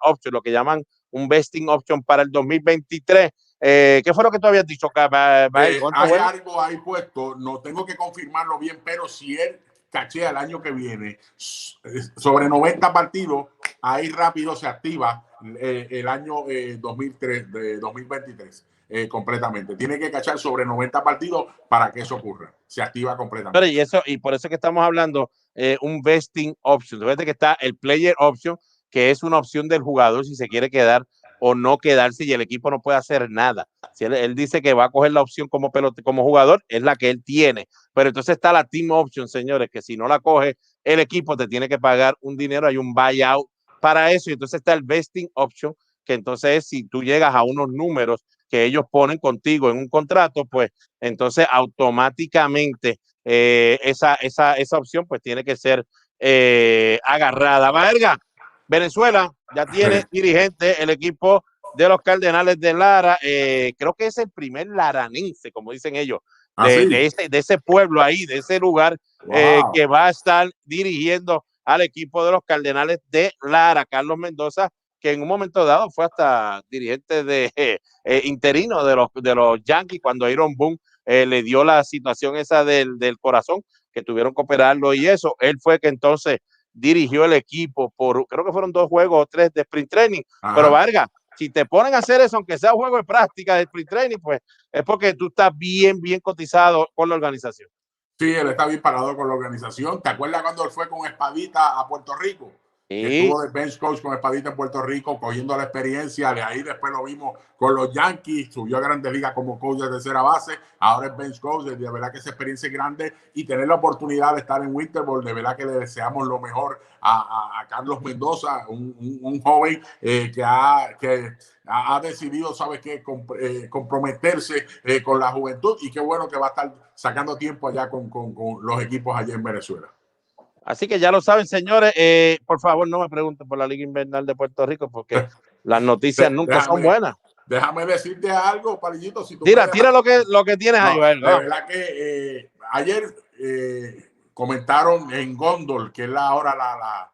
option, lo que llaman un vesting option para el 2023. ¿Qué fue lo que tú habías dicho? Hay algo ahí puesto, no tengo que confirmarlo bien, pero si él cachea el año que viene sobre 90 partidos, ahí rápido se activa el año 2023. Completamente. Tiene que cachar sobre 90 partidos para que eso ocurra. Se activa completamente. Pero y por eso es que estamos hablando un vesting option. Fíjate que está el player option, que es una opción del jugador si se quiere quedar o no quedarse, y el equipo no puede hacer nada. Si él dice que va a coger la opción como jugador, es la que él tiene. Pero entonces está la team option, señores, que si no la coge el equipo te tiene que pagar un dinero, hay un buyout para eso, y entonces está el vesting option, que entonces si tú llegas a unos números que ellos ponen contigo en un contrato, pues entonces automáticamente esa opción pues tiene que ser agarrada. Baerga, Venezuela ya tiene dirigente el equipo de los Cardenales de Lara, creo que es el primer laranense, como dicen ellos, de ese pueblo ahí, de ese lugar, que va a estar dirigiendo al equipo de los Cardenales de Lara, Carlos Mendoza, que en un momento dado fue hasta dirigente interino de los Yankees cuando Aaron Boone le dio la situación esa del corazón, que tuvieron que operarlo y eso. Él fue que entonces dirigió el equipo creo que fueron 2 juegos o 3 de sprint training. Pero Vargas, si te ponen a hacer eso, aunque sea un juego de práctica de sprint training, pues es porque tú estás bien cotizado con la organización. Sí, él está bien parado con la organización. ¿Te acuerdas cuando él fue con Espadita a Puerto Rico? que estuvo de bench coach con Espadita en Puerto Rico, cogiendo la experiencia. De ahí después lo vimos con los Yankees, subió a Grandes Ligas como coach de tercera base, ahora es bench coach. De verdad que esa experiencia es grande, y tener la oportunidad de estar en Winter Ball, de verdad que le deseamos lo mejor a Carlos Mendoza, un joven que ha decidido, ¿sabes qué?, comprometerse con la juventud, y qué bueno que va a estar sacando tiempo allá con los equipos allá en Venezuela. Así que ya lo saben, señores. Por favor, no me pregunten por la Liga Invernal de Puerto Rico, porque las noticias nunca son buenas. Déjame decirte algo, Palillito. Si tú tira lo que tienes ahí. De verdad que ayer comentaron en Gondol, que es ahora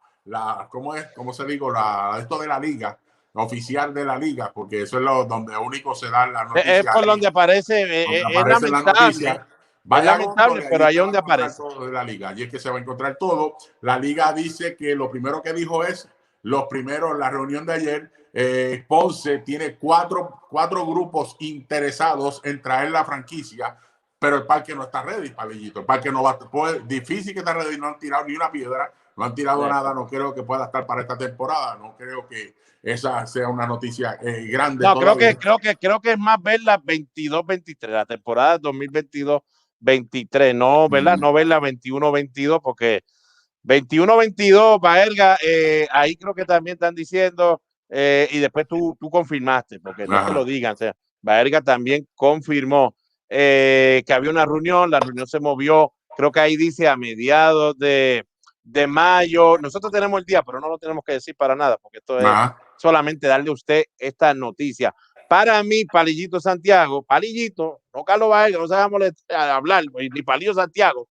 ¿cómo se digo? Esto de la liga, oficial de la liga, porque eso es donde único se dan las noticias. Es por donde aparece, es lamentable. Es lamentable, pero ahí es donde aparece todo de la liga. Allí es que se va a encontrar todo. La liga dice que lo primero que dijo es, la reunión de ayer, Ponce tiene cuatro grupos interesados en traer la franquicia, pero el parque no está ready, Palillito. El parque no va, pues, difícil que está ready. No han tirado ni una piedra, no han tirado nada. No creo que pueda estar para esta temporada. No creo que esa sea una noticia grande. No, creo que es más ver la 22-23, la temporada 2022-23, no, ¿verdad? No ver la 21-22, porque 21-22, Baerga, ahí creo que también están diciendo, y después tú confirmaste, porque no te lo digan, o sea, Baerga también confirmó que había una reunión, la reunión se movió, creo que ahí dice a mediados de mayo. Nosotros tenemos el día, pero no lo tenemos que decir para nada, porque esto es solamente darle a usted esta noticia. Para mí, Palillito Santiago, Palillito, no Carlos Baerga, no se va a hablar, ni Palillo Santiago.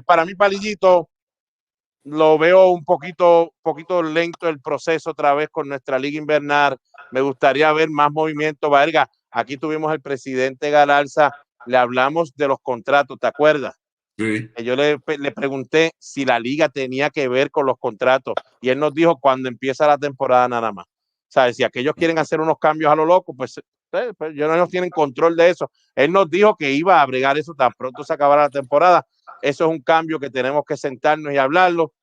Para mí, Palillito, lo veo un poquito lento el proceso otra vez con nuestra liga invernal. Me gustaría ver más movimiento, Baerga. Aquí tuvimos al presidente Galarza, le hablamos de los contratos, ¿te acuerdas? Sí. Yo le pregunté si la liga tenía que ver con los contratos, y él nos dijo cuando empieza la temporada nada más. O sea, si aquellos quieren hacer unos cambios a lo loco, pues ellos tienen control de eso. Él nos dijo que iba a bregar eso tan pronto se acabara la temporada. Eso es un cambio que tenemos que sentarnos y hablarlo,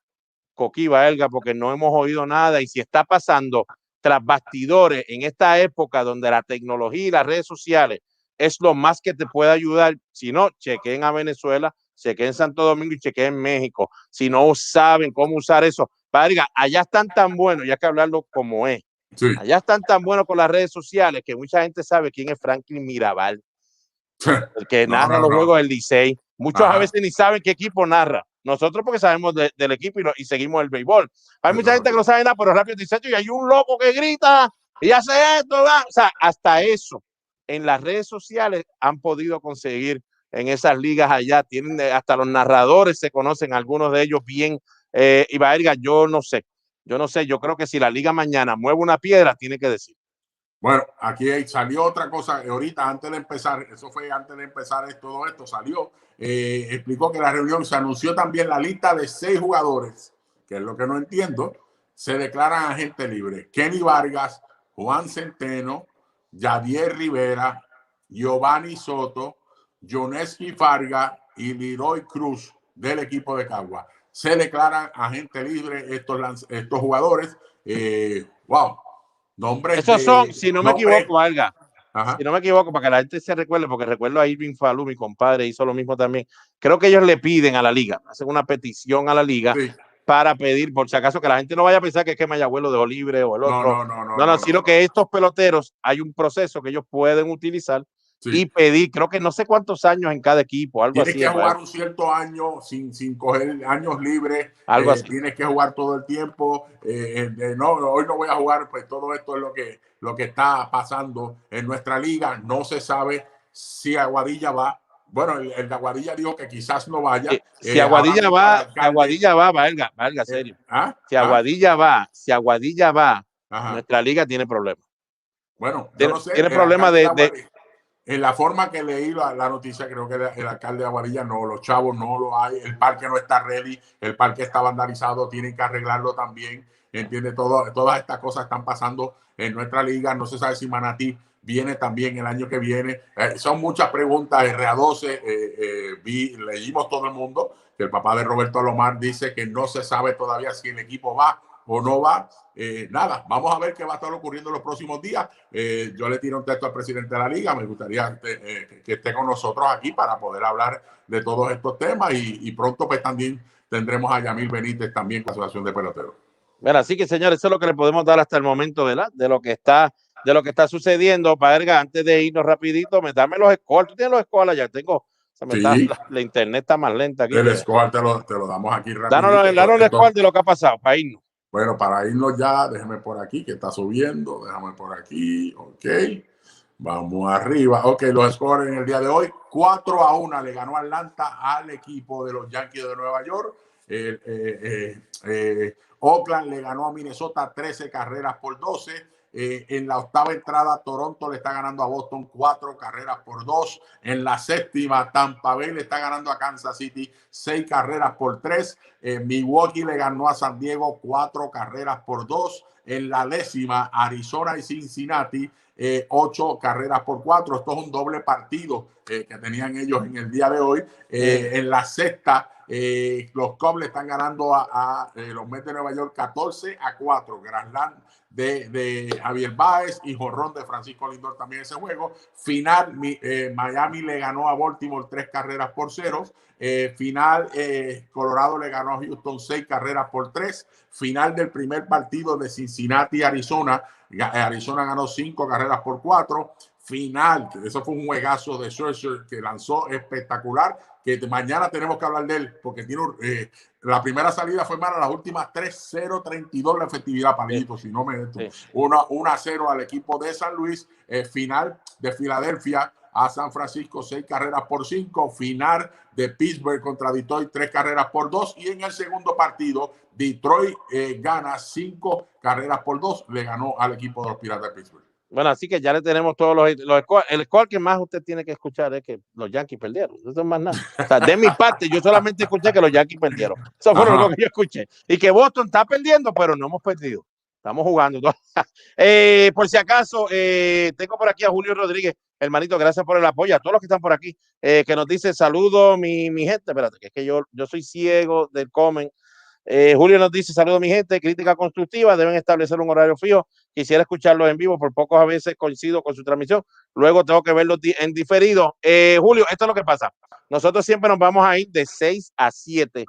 Coqui, Baerga, porque no hemos oído nada. Y si está pasando tras bastidores en esta época donde la tecnología y las redes sociales es lo más que te puede ayudar, si no, chequen a Venezuela, chequen en Santo Domingo y chequen en México. Si no saben cómo usar eso, Baerga, allá están tan buenos, ya que hablarlo como es. Sí. Allá están tan buenos con las redes sociales que mucha gente sabe quién es Franklin Mirabal, el que narra los juegos del Licey. Muchos a veces ni saben qué equipo narra. Nosotros porque sabemos del equipo y seguimos el béisbol. Hay mucha gente que no sabe nada, pero rápido dice, y hay un loco que grita y hace esto, ¿verdad? O sea, hasta eso en las redes sociales han podido conseguir en esas ligas allá. Tienen hasta los narradores, se conocen algunos de ellos bien. Y Baerga, yo no sé, yo creo que si la liga mañana mueve una piedra, tiene que decir. Bueno, aquí salió otra cosa ahorita, antes de empezar, eso fue antes de empezar todo esto, salió, explicó que la reunión se anunció también la lista de 6 jugadores, que es lo que no entiendo, se declaran agente libre. Kenny Vargas, Juan Centeno, Yadier Rivera, Giovanni Soto, Joneski Farga y Leroy Cruz del equipo de Cagua. Se declaran agente libre estos jugadores. Wow. Nombres. Esos son, si no me equivoco, Baerga, si no me equivoco, para que la gente se recuerde, porque recuerdo a Irving Falú, mi compadre, hizo lo mismo también. Creo que ellos le piden a la liga, hacen una petición a la liga para pedir, por si acaso, que la gente no vaya a pensar que es que Mayagüez lo dejó libre o el otro. No, sino que estos peloteros, hay un proceso que ellos pueden utilizar y pedir, creo que no sé cuántos años en cada equipo, algo así. Tienes que jugar un cierto año sin coger años libres, algo así. Tienes que jugar todo el tiempo, no, hoy no voy a jugar, pues todo esto es lo que está pasando en nuestra liga. No se sabe si Aguadilla va. Bueno, el de Aguadilla dijo que quizás no vaya. Si Aguadilla va, Baerga, serio. Si Aguadilla va, nuestra liga tiene problemas. Bueno, tiene problemas En la forma que leí la noticia, creo que el alcalde de Aguadilla no, los chavos no lo hay, el parque no está ready, el parque está vandalizado, tienen que arreglarlo también, entiende, todas estas cosas están pasando en nuestra liga, no se sabe si Manatí viene también el año que viene, son muchas preguntas, RA12, leímos todo el mundo, que el papá de Roberto Alomar dice que no se sabe todavía si el equipo va o no va. Nada, vamos a ver qué va a estar ocurriendo en los próximos días. Yo le tiro un texto al presidente de la liga, me gustaría que esté con nosotros aquí para poder hablar de todos estos temas y pronto pues también tendremos a Yamil Benítez también con la Asociación de Peloteros. Bueno, así que señores, eso es lo que le podemos dar hasta el momento, ¿verdad? De lo que está sucediendo. Baerga, antes de irnos rapidito, dame los scores. Tú tienes los scores allá, tengo. La internet está más lenta aquí. El score te lo damos aquí rápido. Danos el score de lo que ha pasado para irnos. Bueno, para irnos ya, déjame por aquí, que está subiendo. Déjame por aquí, ok. Vamos arriba. Ok, los scores en el día de hoy. 4-1 le ganó Atlanta al equipo de los Yankees de Nueva York. Oakland le ganó a Minnesota 13 carreras por 12. En la octava entrada, Toronto le está ganando a Boston 4 carreras por 2. En la séptima, Tampa Bay le está ganando a Kansas City 6 carreras por 3. Milwaukee le ganó a San Diego 4 carreras por 2. En la décima, Arizona y Cincinnati 8 carreras por 4. Esto es un doble partido que tenían ellos en el día de hoy. En la sexta, los Cubs le están ganando a los Mets de Nueva York 14-4. Grand Slam de Javier Báez y jonrón de Francisco Lindor también ese juego. Final, Miami le ganó a Baltimore 3 carreras por 0. Final, Colorado le ganó a Houston 6 carreras por 3. Final del primer partido de Cincinnati, Arizona. Arizona ganó 5 carreras por 4. Final, eso fue un juegazo de Scherzer que lanzó espectacular, que mañana tenemos que hablar de él, porque tiene la primera salida fue mala, las últimas 3-0-32 la efectividad, Palillito, si no me meto. 1-0 al equipo de San Luis. Final de Filadelfia a San Francisco, 6 carreras por 5. Final de Pittsburgh contra Detroit, 3 carreras por 2. Y en el segundo partido, Detroit gana 5 carreras por 2. Le ganó al equipo de los Piratas de Pittsburgh. Bueno, así que ya le tenemos todos los scores. El score que más usted tiene que escuchar es que los Yankees perdieron. Eso es más nada. O sea, de mi parte, yo solamente escuché que los Yankees perdieron. Eso fue lo que yo escuché. Y que Boston está perdiendo, pero no hemos perdido. Estamos jugando. Por si acaso, tengo por aquí a Julio Rodríguez. Hermanito, gracias por el apoyo. A todos los que están por aquí, que nos dice saludos, mi gente. Espérate, que es que yo soy ciego del comment. Julio nos dice, saludos mi gente, crítica constructiva, deben establecer un horario fijo, quisiera escucharlo en vivo, por pocos a veces coincido con su transmisión, luego tengo que verlo en diferido. Julio, esto es lo que pasa, nosotros siempre nos vamos a ir de 6 a 7,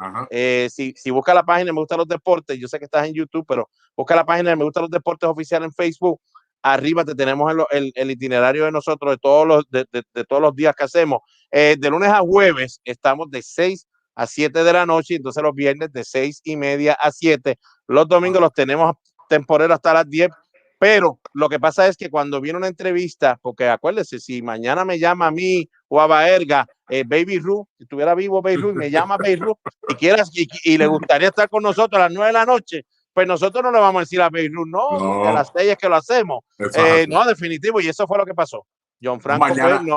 si busca la página Me Gustan Los Deportes, yo sé que estás en YouTube, pero busca la página de Me Gustan Los Deportes oficial en Facebook, arriba te tenemos el itinerario de nosotros, de todos los días que hacemos, de lunes a jueves estamos de 6 a 7 de la noche, entonces los viernes de 6:30 a 7, los domingos los tenemos temporeros hasta las 10, pero lo que pasa es que cuando viene una entrevista, porque acuérdese, si mañana me llama a mí o a Baerga, Baby Ruth, si estuviera vivo Baby Ruth, me llama Baby Ruth y le gustaría estar con nosotros a las 9 de la noche, pues nosotros no le vamos a decir a Baby Ruth, no, a las 6 es que lo hacemos, no, definitivo, y eso fue lo que pasó. John Franco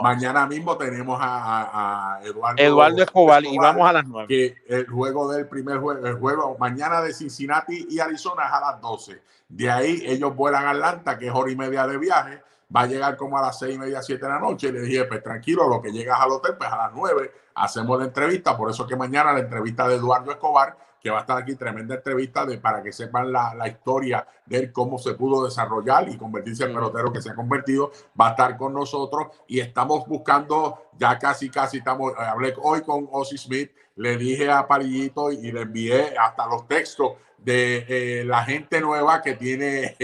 mañana mismo tenemos a Eduardo Escobar y vamos a las 9. Que el juego del primer juego, el juego mañana de Cincinnati y Arizona es a las 12. De ahí ellos vuelan a Atlanta, que es 1:30 de viaje. Va a llegar como a las 6:30, 7 de la noche. Y le dije, pues tranquilo, lo que llegas al hotel, pues a las 9 hacemos la entrevista. Por eso que mañana la entrevista de Eduardo Escobar, que va a estar aquí, tremenda entrevista para que sepan la historia de cómo se pudo desarrollar y convertirse en pelotero que se ha convertido, va a estar con nosotros y estamos buscando, ya casi estamos, hablé hoy con Ozzy Smith, le dije a Palillito y le envié hasta los textos de la gente nueva que tiene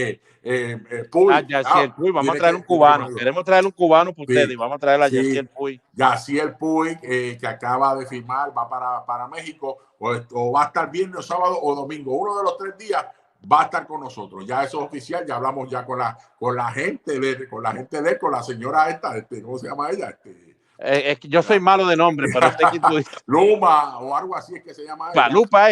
Puy. Yaciel Puy, vamos a traer un cubano, queremos traer un cubano para ustedes, vamos a traer a Yaciel Puy. Yaciel Puy, que acaba de firmar, va para México, o va a estar viernes, sábado o domingo, uno de los 3 días va a estar con nosotros, ya eso es oficial, ya hablamos ya con la gente con la señora esta, ¿cómo se llama ella? Es que yo soy malo de nombre, pero sé que tú dices. Luma o algo así es que se llama ella. Lupa,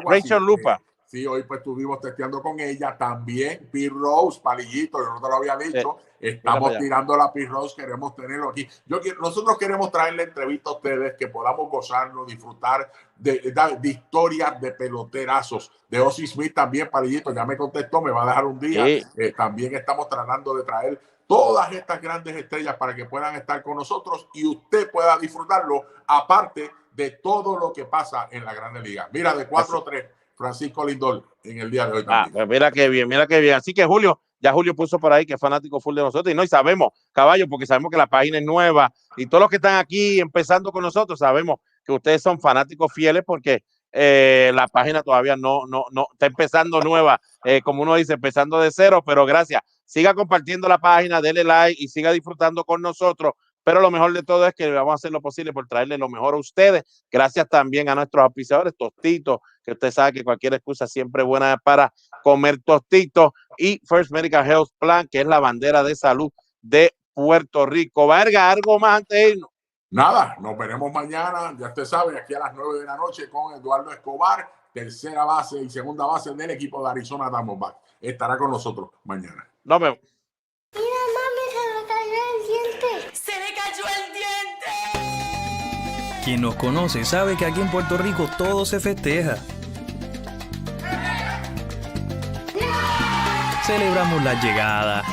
Rachel Lupa. Sí, hoy pues estuvimos testeando con ella, también Pete Rose, Palillito, yo no te lo había dicho, Estamos tirando la P-Rose, queremos tenerlo aquí. Nosotros queremos traerle entrevista a ustedes, que podamos gozarnos, disfrutar de historias de peloterazos. De Ozzie Smith también, Palillito, ya me contestó, me va a dejar un día. También estamos tratando de traer todas estas grandes estrellas para que puedan estar con nosotros y usted pueda disfrutarlo, aparte de todo lo que pasa en la Grandes Ligas. Mira, de 4-3, Francisco Lindor en el día de hoy también. Pues mira qué bien, mira qué bien. Así que Julio puso por ahí que es fanático full de nosotros, y sabemos, caballo, porque sabemos que la página es nueva y todos los que están aquí empezando con nosotros, sabemos que ustedes son fanáticos fieles porque la página todavía no está empezando nueva, como uno dice, empezando de cero, pero gracias. Siga compartiendo la página, dele like y siga disfrutando con nosotros. Pero lo mejor de todo es que vamos a hacer lo posible por traerle lo mejor a ustedes. Gracias también a nuestros auspiciadores, Tostitos, que usted sabe que cualquier excusa siempre es buena para comer tostitos. Y First Medical Health Plan, que es la bandera de salud de Puerto Rico. Baerga, ¿algo más antes de irnos? Nada, nos veremos mañana, ya usted sabe, aquí a las 9 de la noche con Eduardo Escobar, tercera base y segunda base del equipo de Arizona Diamondbacks. Estará con nosotros mañana. Nos vemos. Mira, mami, se le cayó el diente. ¡Se le cayó el diente! Quien nos conoce sabe que aquí en Puerto Rico todo se festeja. Celebramos la llegada,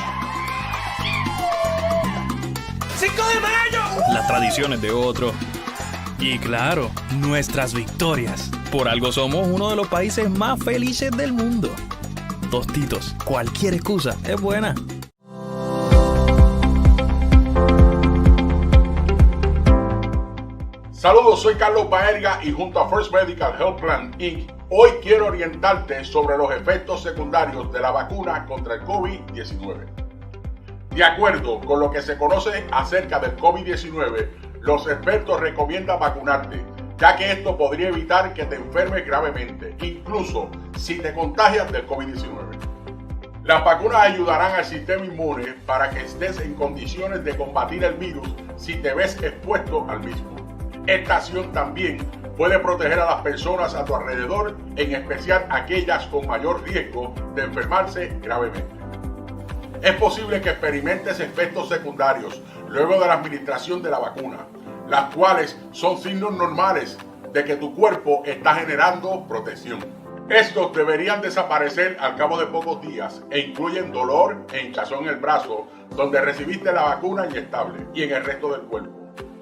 5 de mayo, las tradiciones de otros y, claro, nuestras victorias. Por algo somos uno de los países más felices del mundo. Tostitos, cualquier excusa es buena. Saludos, soy Carlos Baerga y junto a First Medical Health Plan Inc. hoy quiero orientarte sobre los efectos secundarios de la vacuna contra el COVID-19. De acuerdo con lo que se conoce acerca del COVID-19, los expertos recomiendan vacunarte, ya que esto podría evitar que te enfermes gravemente, incluso si te contagias del COVID-19. Las vacunas ayudarán al sistema inmune para que estés en condiciones de combatir el virus si te ves expuesto al mismo. Esta acción también puede proteger a las personas a tu alrededor, en especial aquellas con mayor riesgo de enfermarse gravemente. Es posible que experimentes efectos secundarios luego de la administración de la vacuna, las cuales son signos normales de que tu cuerpo está generando protección. Estos deberían desaparecer al cabo de pocos días e incluyen dolor e hinchazón en el brazo donde recibiste la vacuna inyectable y en el resto del cuerpo.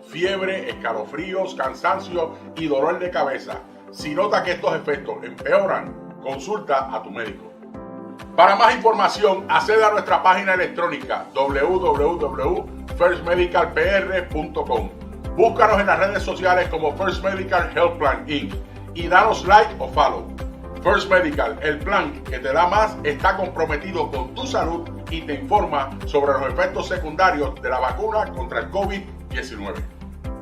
Fiebre, escalofríos, cansancio y dolor de cabeza. Si notas que estos efectos empeoran, consulta a tu médico. Para más información, accede a nuestra página electrónica www.firstmedicalpr.com. Búscanos en las redes sociales como First Medical Health Plan Inc. y danos like o follow. First Medical, el plan que te da más, está comprometido con tu salud y te informa sobre los efectos secundarios de la vacuna contra el COVID-19.